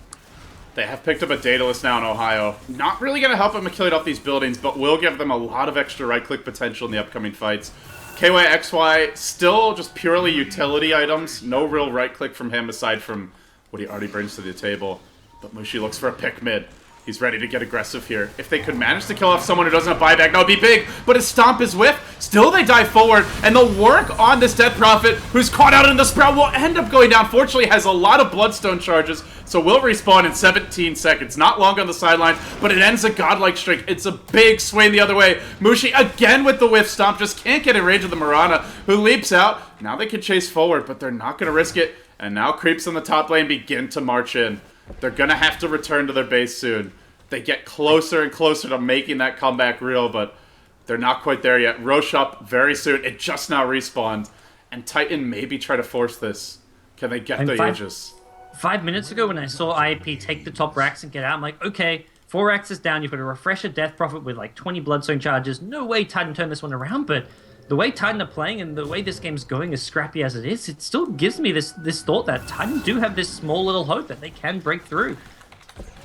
They have picked up a Daedalus now in Ohio. Not really going to help them accumulate off these buildings, but will give them a lot of extra right-click potential in the upcoming fights. KYXY still just purely utility items. No real right-click from him aside from what he already brings to the table. But Mushi looks for a pick mid. He's ready to get aggressive here. If they could manage to kill off someone who doesn't have buyback, that would be big. But his stomp is whiff. Still they dive forward. And the work on this Death Prophet, who's caught out in the Sprout, will end up going down. Fortunately, has a lot of Bloodstone charges, so will respawn in 17 seconds. Not long on the sidelines, but it ends a godlike streak. It's a big swing the other way. Mushi again with the whiff stomp. Just can't get in range of the Mirana, who leaps out. Now they can chase forward, but they're not going to risk it. And now creeps on the top lane begin to march in. They're going to have to return to their base soon. They get closer and closer to making that comeback real, but they're not quite there yet. Roche up very soon. It just now respawned. And Titan maybe try to force this. Can they get the Aegis? 5 minutes ago when I saw IAP take the top racks and get out, I'm like, okay, 4 racks is down. You've got a Refresher Death Prophet with like 20 Bloodstone charges. No way Titan turned this one around, but the way Titan are playing and the way this game's going, as scrappy as it is, it still gives me this thought that Titan do have this small little hope that they can break through.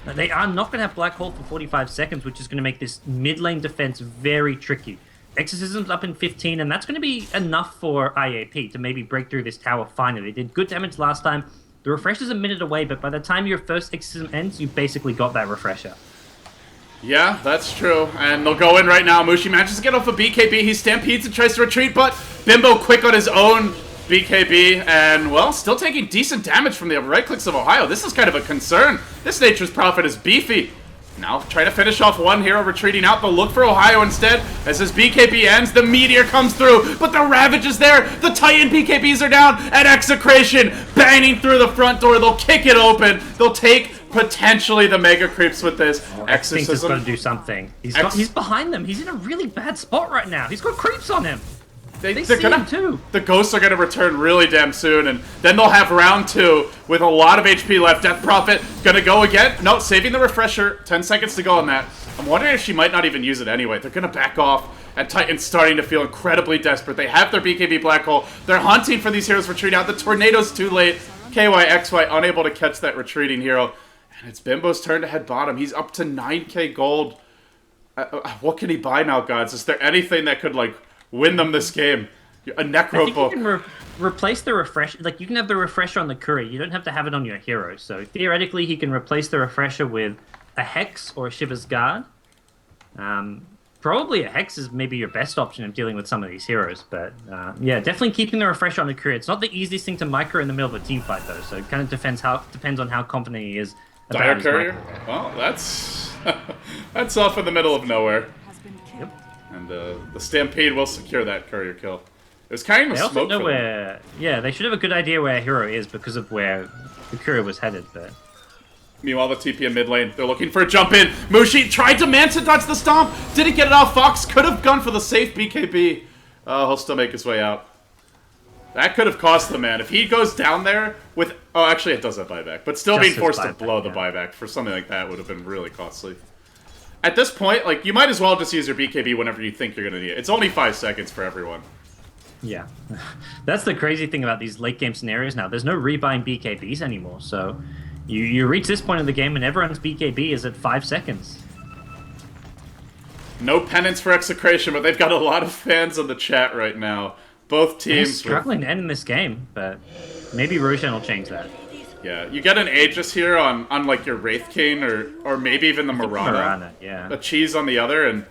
They are not going to have Black Hole for 45 seconds, which is going to make this mid lane defense very tricky. Exorcism's up in 15, and that's going to be enough for IAP to maybe break through this tower finally. They did good damage last time. The Refresher's a minute away, but by the time your first Exorcism ends, you basically got that Refresher. Yeah, that's true. And they'll go in right now. Mushi manages to get off a BKB. He stampedes and tries to retreat, but Bimbo quick on his own BKB, and, well, still taking decent damage from the right clicks of Ohio. This is kind of a concern. This Nature's Prophet is beefy. Now, try to finish off one hero retreating out. They'll look for Ohio instead. As his BKB ends, the Meteor comes through, but the Ravage is there. The Titan BKBs are down, and Execration banging through the front door. They'll kick it open. They'll take potentially the Mega Creeps with this. Exorcism is going to do something. He's behind them. He's in a really bad spot right now. He's got creeps on him. They see him too. The Ghosts are going to return really damn soon, and then they'll have round 2 with a lot of HP left. Death Prophet going to go again. No, saving the Refresher. 10 seconds to go on that. I'm wondering if she might not even use it anyway. They're going to back off, and Titan's starting to feel incredibly desperate. They have their BKB Black Hole. They're hunting for these heroes to retreat out. The Tornado's too late. KYXY unable to catch that retreating hero. And it's Bimbo's turn to head bottom. He's up to 9k gold. What can he buy now, gods? Is there anything that could, like, win them this game? A Necro Book. You can replace the Refresher. Like, you can have the Refresher on the Courier. You don't have to have it on your hero. So, theoretically, he can replace the Refresher with a Hex or a Shiver's Guard. Probably a Hex is maybe your best option in dealing with some of these heroes. But, yeah, definitely keeping the Refresher on the Courier. It's not the easiest thing to micro in the middle of a team fight, though. So, it kind of depends on how confident he is about Dire his Courier? micro. Well, that's... that's off in the middle of nowhere. Yep. And the Stampede will secure that Courier kill. It was kind of a smoke know where... Yeah, they should have a good idea where hero is because of where the Courier was headed, but... Meanwhile, the TP in mid lane, they're looking for a jump in. Mushi tried to Manta dodge the stomp, didn't get it off. Fox could have gone for the safe BKB. He'll still make his way out. That could have cost the man. If he goes down there with... Oh, actually, it does have buyback. But still being forced to blow the buyback for something like that would have been really costly. At this point, like, you might as well just use your BKB whenever you think you're going to need it. It's only 5 seconds for everyone. Yeah. That's the crazy thing about these late game scenarios now. There's no rebuying BKBs anymore, so you reach this point of the game and everyone's BKB is at 5 seconds. No penance for Execration, but they've got a lot of fans in the chat right now. Both teams... They're struggling to end in this game, but maybe Roshan will change that. Yeah, you get an Aegis here on like your Wraith King or maybe even the Mirana. Yeah. A cheese on the other, and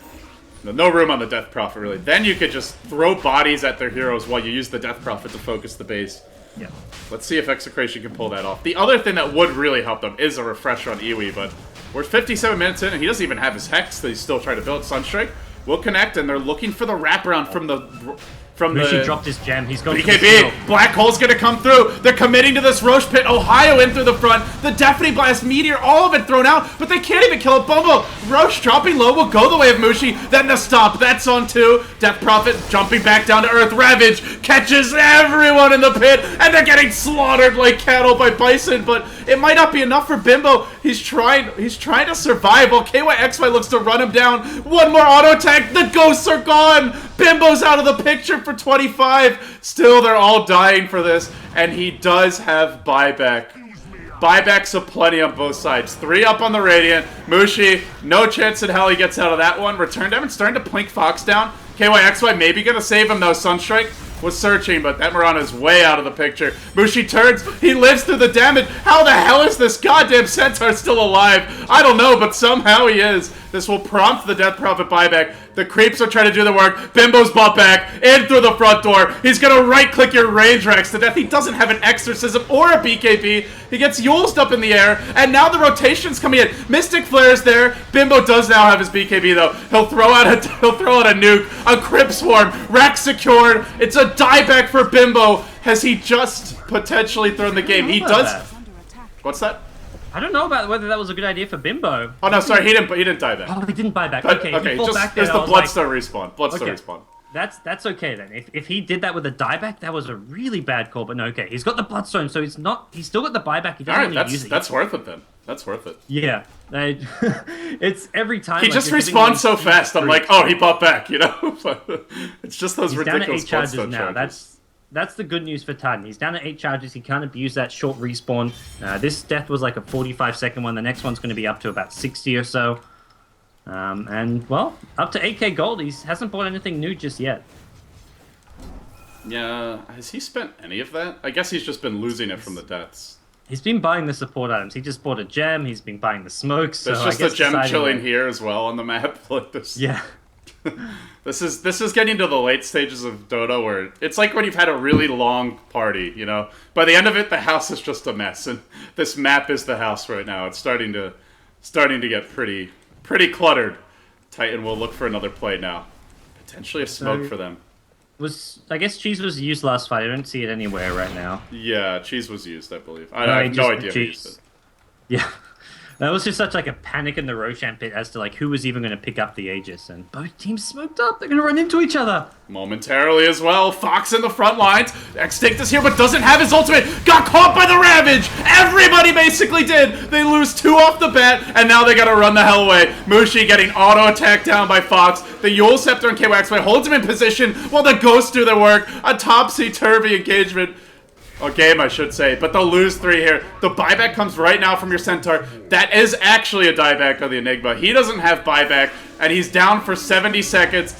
no room on the Death Prophet, really. Then you could just throw bodies at their heroes while you use the Death Prophet to focus the base. Yeah. Let's see if Execration can pull that off. The other thing that would really help them is a Refresher on Iwi, but we're 57 minutes in, and he doesn't even have his Hex that he's still trying to build. Sunstrike will connect, and they're looking for the wraparound from the... Rishi dropped his gem. He's going BKB. Black Hole's going to come through. They're committing to this Roche Pit. Ohio in through the front. The Deafening Blast, Meteor, all of it thrown out, but they can't even kill a Bumble. Roche dropping low will go the way of Mushi. Then the stomp. That's on 2. Death Prophet jumping back down to Earth. Ravage catches everyone in the pit, and they're getting slaughtered like cattle by Bison, but it might not be enough for Bimbo. He's trying to survive while KYXY looks to run him down. One more auto attack. The Ghosts are gone. Bimbo's out of the picture for 25. Still, they're all dying for this, and he does have buyback. Buybacks aplenty on both sides. 3 up on the Radiant. Mushi, no chance in hell he gets out of that one. Return damage starting to plink Fox down. KYXY maybe gonna save him though. Sunstrike was searching, but that Mirana is way out of the picture. Mushi turns, he lives through the damage. How the hell is this goddamn Centaur still alive? I don't know, but somehow he is. This will prompt the Death Prophet buyback. The creeps are trying to do the work. Bimbo's bought back, in through the front door. He's gonna right-click your range Rex to death. He doesn't have an Exorcism or a BKB. He gets Yulesed up in the air, and now the rotation's coming in. Mystic Flare's there. Bimbo does now have his BKB though. He'll throw out a nuke, a Crypt Swarm, Rex secured. It's a dieback for Bimbo. Has he just potentially thrown the game? He does. What's that? I don't know about whether that was a good idea for Bimbo. Oh no, sorry, he didn't die back. Oh, he didn't buy back. But, okay, okay, just back there's the Bloodstone respawn. Bloodstone respawn. That's okay then. If he did that with a dieback, that was a really bad call. But no, okay, he's got the Bloodstone, so he's still got the buyback. He doesn't really use it. That's worth it then. That's worth it. Yeah, it's every time. He just respawns so fast. I'm like, oh, he bought back, you know. It's just those ridiculous Bloodstone charges. That's the good news for Titan. He's down to 8 charges. He can't abuse that short respawn. This death was like a 45-second one. The next one's going to be up to about 60 or so. And, well, up to 8k gold. He hasn't bought anything new just yet. Yeah, has he spent any of that? I guess he's just been losing it from the deaths. He's been buying the support items. He just bought a gem. He's been buying the smokes. There's just a gem chilling here as well on the map. Like this. Yeah. This is getting to the late stages of Dota where it's like when you've had a really long party, you know. By the end of it, the house is just a mess, and this map is the house right now. It's starting to get pretty cluttered. Titan will look for another play now. Potentially a smoke for them. I guess Cheese was used last fight. I don't see it anywhere right now. Yeah, Cheese was used, I believe. I have no idea who used it. Yeah. That was just such like a panic in the Roshan pit as to like who was even going to pick up the Aegis, and both teams smoked up. They're going to run into each other. Momentarily as well. Fox in the front lines. Extinct is here but doesn't have his ultimate. Got caught by the Ravage. Everybody basically did. They lose 2 off the bat, and now they got to run the hell away. Mushi getting auto attacked down by Fox. The Yule Scepter and KYXY holds him in position while the Ghosts do their work. A topsy-turvy engagement. Or game, I should say, but they'll lose 3 here. The buyback comes right now from your Centaur. That is actually a dieback of the Enigma. He doesn't have buyback, and he's down for 70 seconds.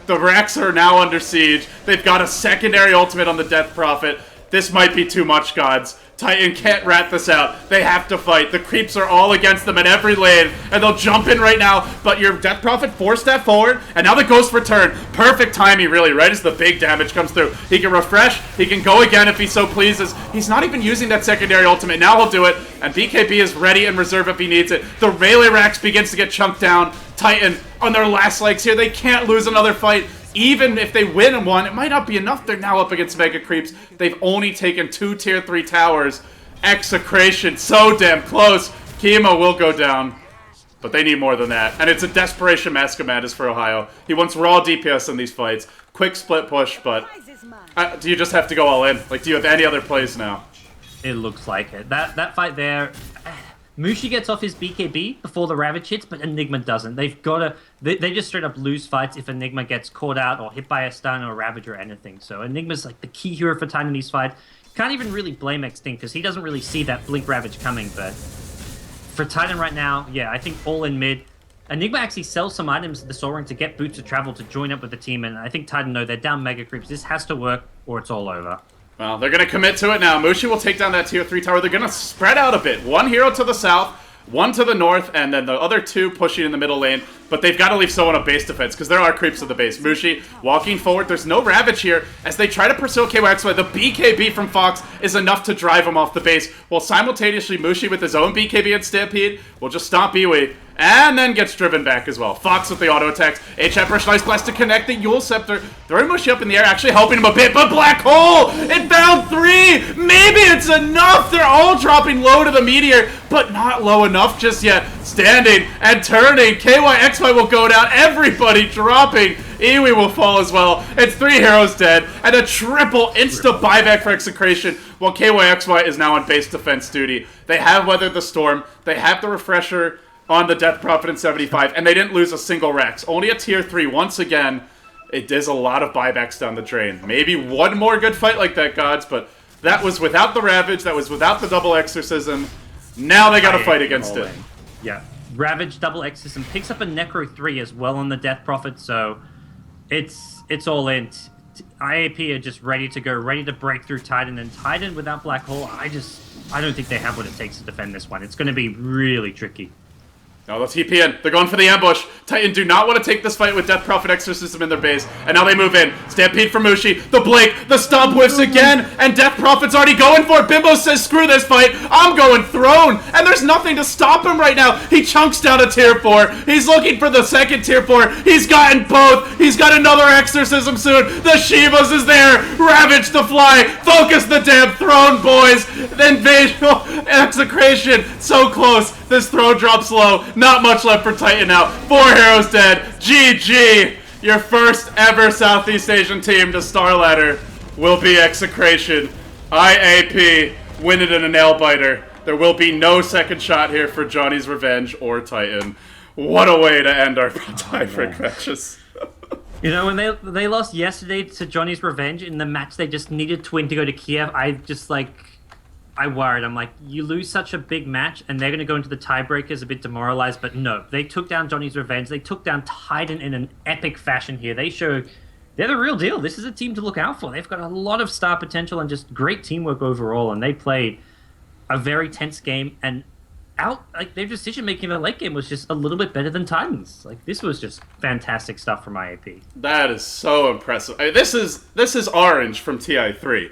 The Rex are now under siege. They've got a secondary ultimate on the Death Prophet. This might be too much, gods. Titan can't rat this out. They have to fight. The creeps are all against them in every lane, and they'll jump in right now, but your Death Prophet forced that forward, and now the Ghost return. Perfect timing, really, right as the big damage comes through. He can refresh. He can go again if he so pleases. He's not even using that secondary ultimate. Now he'll do it, and BKB is ready in reserve if he needs it. The Rayleigh Rax begins to get chunked down. Titan, on their last legs here, they can't lose another fight. Even if they win one, it might not be enough. They're now up against Mega Creeps. They've only taken 2 Tier 3 towers. Execration, so damn close. Kimo will go down, but they need more than that. And it's a desperation Mask of Madness for Ohio. He wants raw DPS in these fights. Quick split push, but do you just have to go all in? Like, do you have any other plays now? It looks like it. That fight there... Mushi gets off his BKB before the Ravage hits, but Enigma doesn't. They've got to... They just straight up lose fights if Enigma gets caught out or hit by a stun or a Ravage or anything. So Enigma's like the key hero for Titan in these fights. Can't even really blame Extinct because he doesn't really see that Blink Ravage coming, but... For Titan right now, yeah, I think all in mid. Enigma actually sells some items to the Soaring to get Boots of Travel to join up with the team, and I think Titan know they're down Mega Creeps. This has to work or it's all over. Well, they're going to commit to it now. Mushi will take down that Tier 3 tower. They're going to spread out a bit. 1 hero to the south, 1 to the north, and then the other 2 pushing in the middle lane. But they've got to leave someone on base defense, because there are creeps at the base. Mushi walking forward. There's no Ravage here. As they try to pursue KYXY, the BKB from Fox is enough to drive him off the base, while simultaneously Mushi with his own BKB and Stampede will just stomp Iwi. And then gets driven back as well. Fox with the auto attacks. HF Rush Nice Blast to connect the Yule Scepter. Throwing Mushi up in the air, actually helping him a bit. But Black Hole! It found 3! Maybe it's enough! They're all dropping low to the Meteor, but not low enough just yet. Standing and turning. KYXY will go down. Everybody dropping. Iwi will fall as well. It's 3 heroes dead. And a triple insta buyback for Execration, while KYXY is now on base defense duty. They have weathered the storm. They have the refresher on the Death Prophet in 75, and they didn't lose a single Rex. Only a Tier 3 once again. It is a lot of buybacks down the drain. Maybe one more good fight like that, gods, but that was without the Ravage, that was without the double Exorcism. Now they gotta fight against it. Yeah. Ravage, double Exorcism, picks up a Necro 3 as well on the Death Prophet, so It's all in. IAP are just ready to go, ready to break through Titan, and Titan without Black Hole, I don't think they have what it takes to defend this one. It's going to be really tricky. Now the TP in. They're going for the ambush. Titan do not want to take this fight with Death Prophet Exorcism in their base. And now they move in. Stampede from Mushi. The Blake. The stomp whiffs again. And Death Prophet's already going for it. Bimbo says, screw this fight. I'm going Throne. And there's nothing to stop him right now. He chunks down a tier 4. He's looking for the second tier 4. He's gotten both. He's got another Exorcism soon. The Shivas is there. Ravage the Fly. Focus the damn Throne, boys. Invasion. Execration. So close. This throw drops low. Not much left for Titan now. 4 heroes dead. GG. Your first ever Southeast Asian team to Starladder will be Execration. IAP win it in a nail biter. There will be no second shot here for Johnny's Revenge or Titan. What a way to end our tiebreak matches. You know, when they lost yesterday to Johnny's Revenge in the match they just needed Twin to go to Kiev, I worried. I'm like, you lose such a big match, and they're going to go into the tiebreakers a bit demoralized. But no, they took down Johnny's Revenge. They took down Titan in an epic fashion here. They show they're the real deal. This is a team to look out for. They've got a lot of star potential and just great teamwork overall. And they played a very tense game. And their decision making in the late game was just a little bit better than Titan's. Like, this was just fantastic stuff from IAP. That is so impressive. I mean, this is Orange from TI3.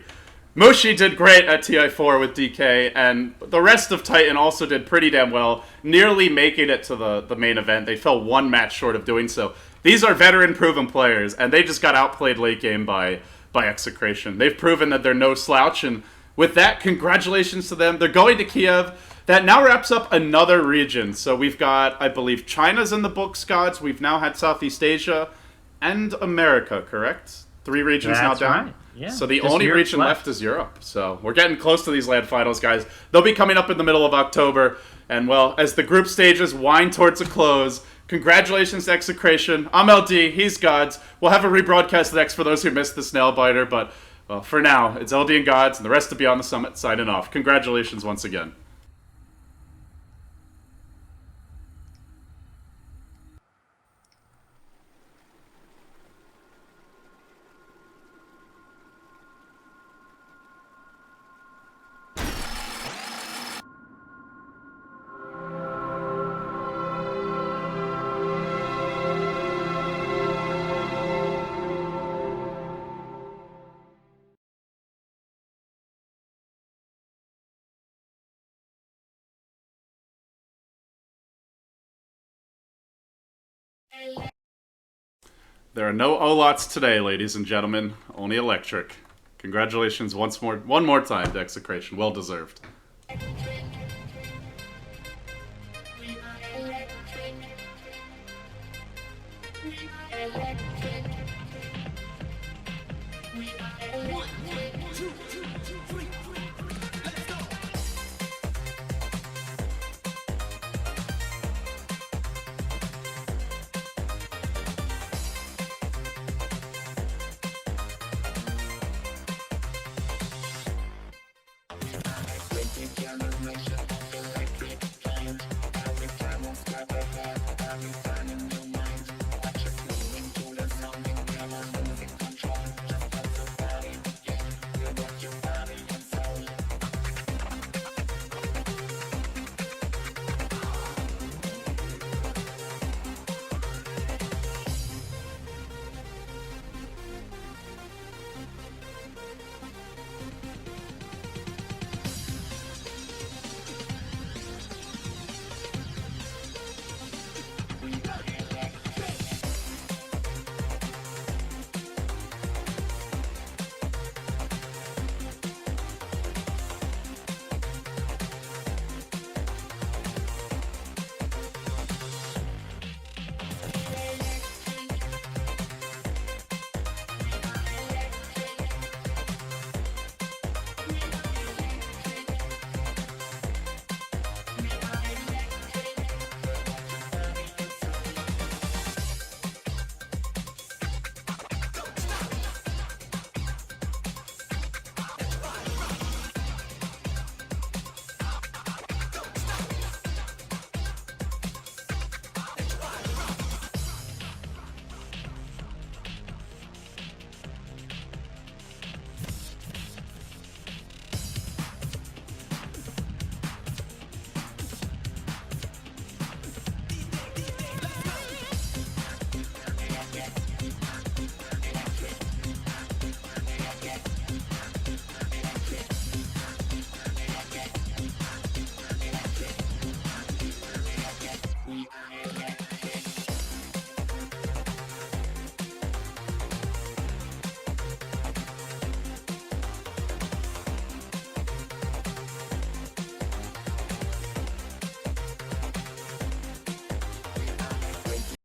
Mushi did great at TI4 with DK, and the rest of Titan also did pretty damn well, nearly making it to the main event. They fell one match short of doing so. These are veteran-proven players, and they just got outplayed late game by Execration. They've proven that they're no slouch, and with that, congratulations to them. They're going to Kiev. That now wraps up another region. So we've got, I believe, China's in the books, Gods. We've now had Southeast Asia and America, correct? 3 regions now down. Right. Yeah, so the only Europe's region left is Europe. So we're getting close to these land finals, guys. They'll be coming up in the middle of October. And, well, as the group stages wind towards a close, congratulations to Execration. I'm LD. He's Gods. We'll have a rebroadcast next for those who missed this nail biter. But, well, for now, it's LD and Gods and the rest of Beyond the Summit signing off. Congratulations once again. There are no O-lots today, ladies and gentlemen. Only electric. Congratulations one more time to Execration. Well deserved. One, two, three.